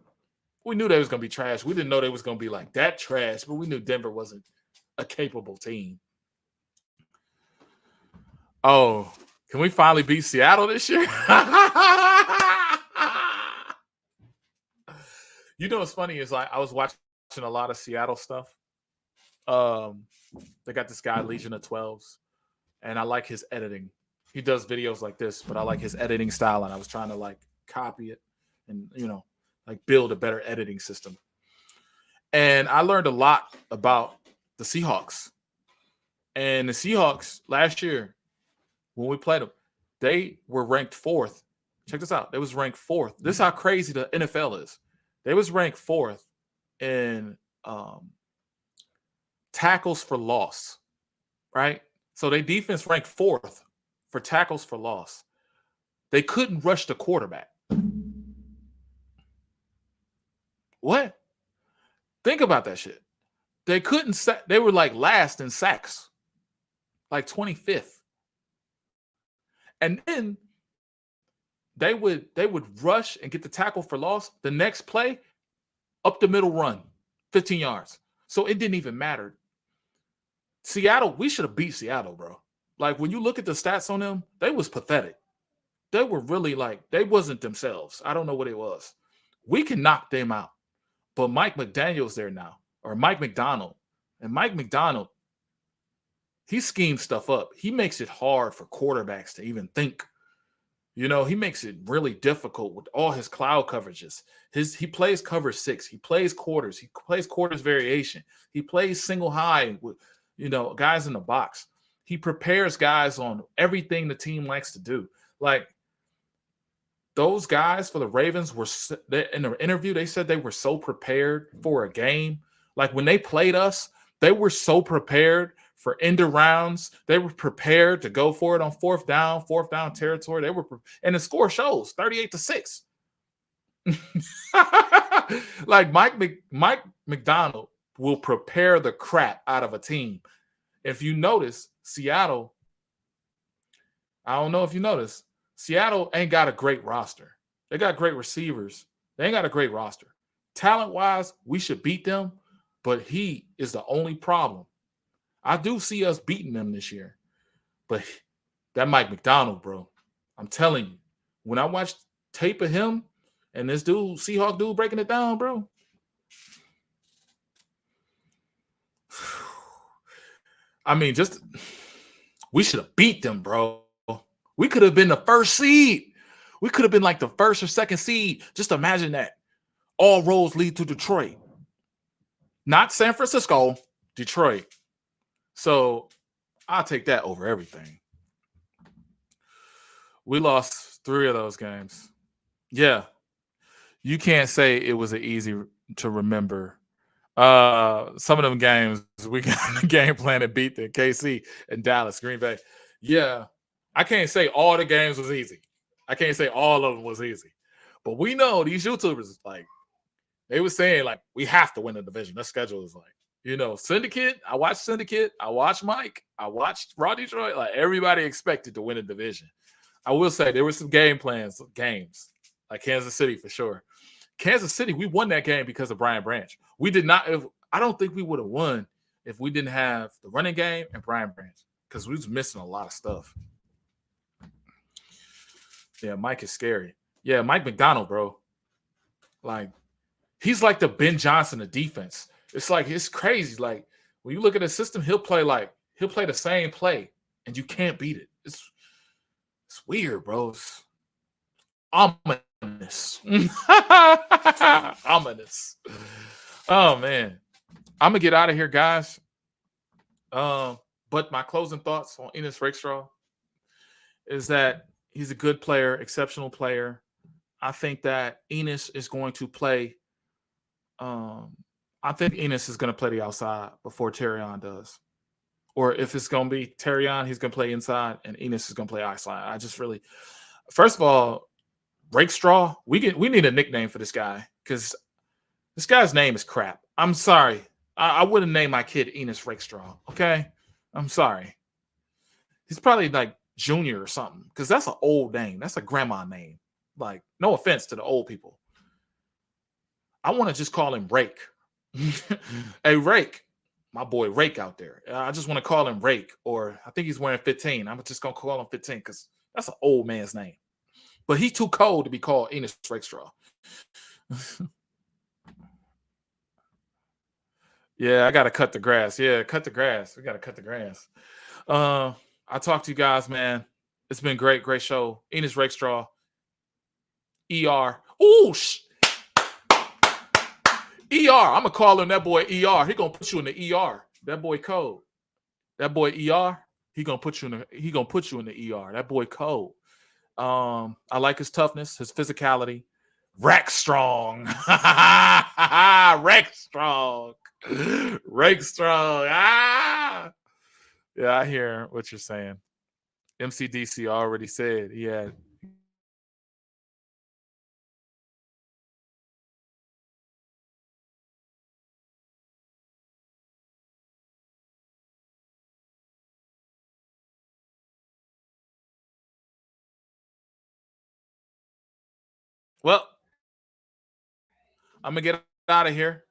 we knew they was going to be trash. We didn't know they was going to be like that trash, but we knew Denver wasn't a capable team. Oh, can we finally beat Seattle this year? What's funny is, like, I was watching a lot of Seattle stuff. They got this guy, Legion of 12s, and I like his editing. He does videos like this, but I like his editing style, and I was trying to, like, copy it and, like, build a better editing system. And I learned a lot about the Seahawks. And the Seahawks last year, when we played them, they were ranked 4th. Check this out. They was ranked 4th. This is how crazy the NFL is. They was ranked 4th in tackles for loss, right? So their defense ranked 4th for tackles for loss. They couldn't rush the quarterback. What? Think about that shit. They couldn't. They were like last in sacks, like 25th. And then they would rush and get the tackle for loss. The next play, up the middle run, 15 yards. So it didn't even matter. Seattle, we should have beat Seattle, bro. Like when you look at the stats on them, they was pathetic. They were really like, they wasn't themselves. I don't know what it was. We can knock them out. But Mike McDaniel's there now, or Mike McDonald. And Mike McDonald, he schemes stuff up. He makes it hard for quarterbacks to even think. He makes it really difficult with all his cloud coverages. He plays cover 6. He plays quarters. He plays quarters variation. He plays single high with guys in the box. He prepares guys on everything the team likes to do. Like those guys for the Ravens in the interview, they said they were so prepared for a game. Like when they played us, they were so prepared for end rounds. They were prepared to go for it on fourth down territory. And the score shows 38-6. Like Mike McDonald will prepare the crap out of a team. If you notice, Seattle, I don't know if you notice, Seattle ain't got a great roster. They got great receivers. They ain't got a great roster. Talent-wise, we should beat them, but he is the only problem. I do see us beating them this year. But that Mike McDonald, bro, I'm telling you, when I watched tape of him and this dude, Seahawk dude breaking it down, bro. I mean, we should have beat them, bro. We could have been the first seed. We could have been like the first or second seed. Just imagine that. All roads lead to Detroit. Not San Francisco, Detroit. So I'll take that over everything. We lost 3 of those games. Yeah. You can't say it was easy to remember. Some of them games, we got the game plan to beat the KC and Dallas, Green Bay. Yeah. I can't say all the games was easy. I can't say all of them was easy. But we know these YouTubers, like, they were saying, like, we have to win the division. Their schedule is like, Syndicate. I watched Syndicate. I watched Mike. I watched Raw Detroit. Like, everybody expected to win the division. I will say there were some games, like Kansas City for sure. Kansas City, we won that game because of Brian Branch. We did not. I don't think we would have won if we didn't have the running game and Brian Branch because we was missing a lot of stuff. Yeah, Mike is scary. Yeah, Mike McDonald, bro. Like, he's like the Ben Johnson of defense. It's crazy. Like, when you look at the system, he'll play the same play, and you can't beat it. It's weird, bro. It's ominous. Ominous. Oh, man. I'm going to get out of here, guys. But my closing thoughts on Ennis Rakestraw is that he's a good player, exceptional player. I think that Ennis is going to play. I think Ennis is going to play the outside before Terrion does. Or if it's going to be Terrion, he's going to play inside, and Ennis is going to play outside. First of all, Rakestraw, we need a nickname for this guy because this guy's name is crap. I'm sorry. I wouldn't name my kid Ennis Rakestraw, okay? I'm sorry. He's probably like Junior or something because that's an old name. That's a grandma name. Like, no offense to the old people. I want to just call him Rake. Hey, Rake. My boy Rake out there. I just want to call him Rake, or I think he's wearing 15. I'm just going to call him 15 because that's an old man's name. But he's too cold to be called Ennis Rakestraw. Yeah, I got to cut the grass. Yeah, cut the grass. We got to cut the grass. I'll talk to you guys, man. It's been great, great show. Ennis Rakestraw. ER. Ooh, ER. I'm gonna call him that boy ER. He gonna put you in the ER. That boy cold. That boy ER. He gonna put you in the ER. That boy cold. I like his toughness, his physicality. Rack strong. Rack strong. Rake strong. Ah. Yeah, I hear what you're saying. MCDC already said he had. Well, I'm gonna get out of here.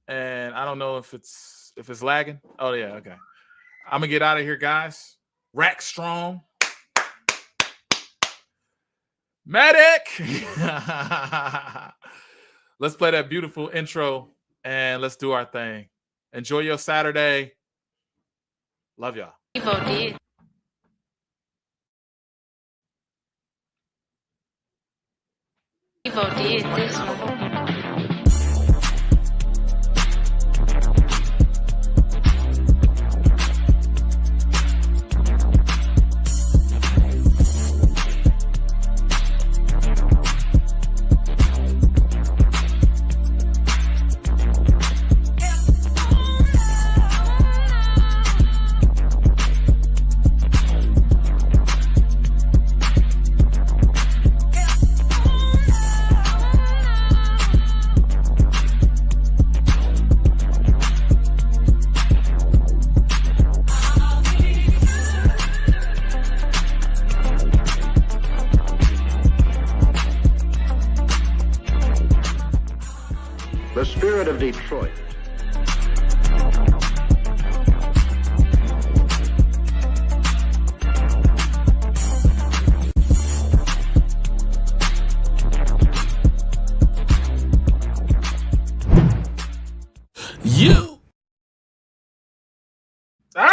and I don't know if it's lagging. Oh yeah, okay. I'm gonna get out of here, guys. Rakestraw. Medic. Let's play that beautiful intro and let's do our thing. Enjoy your Saturday. Love y'all. Evo did this one. The spirit of Detroit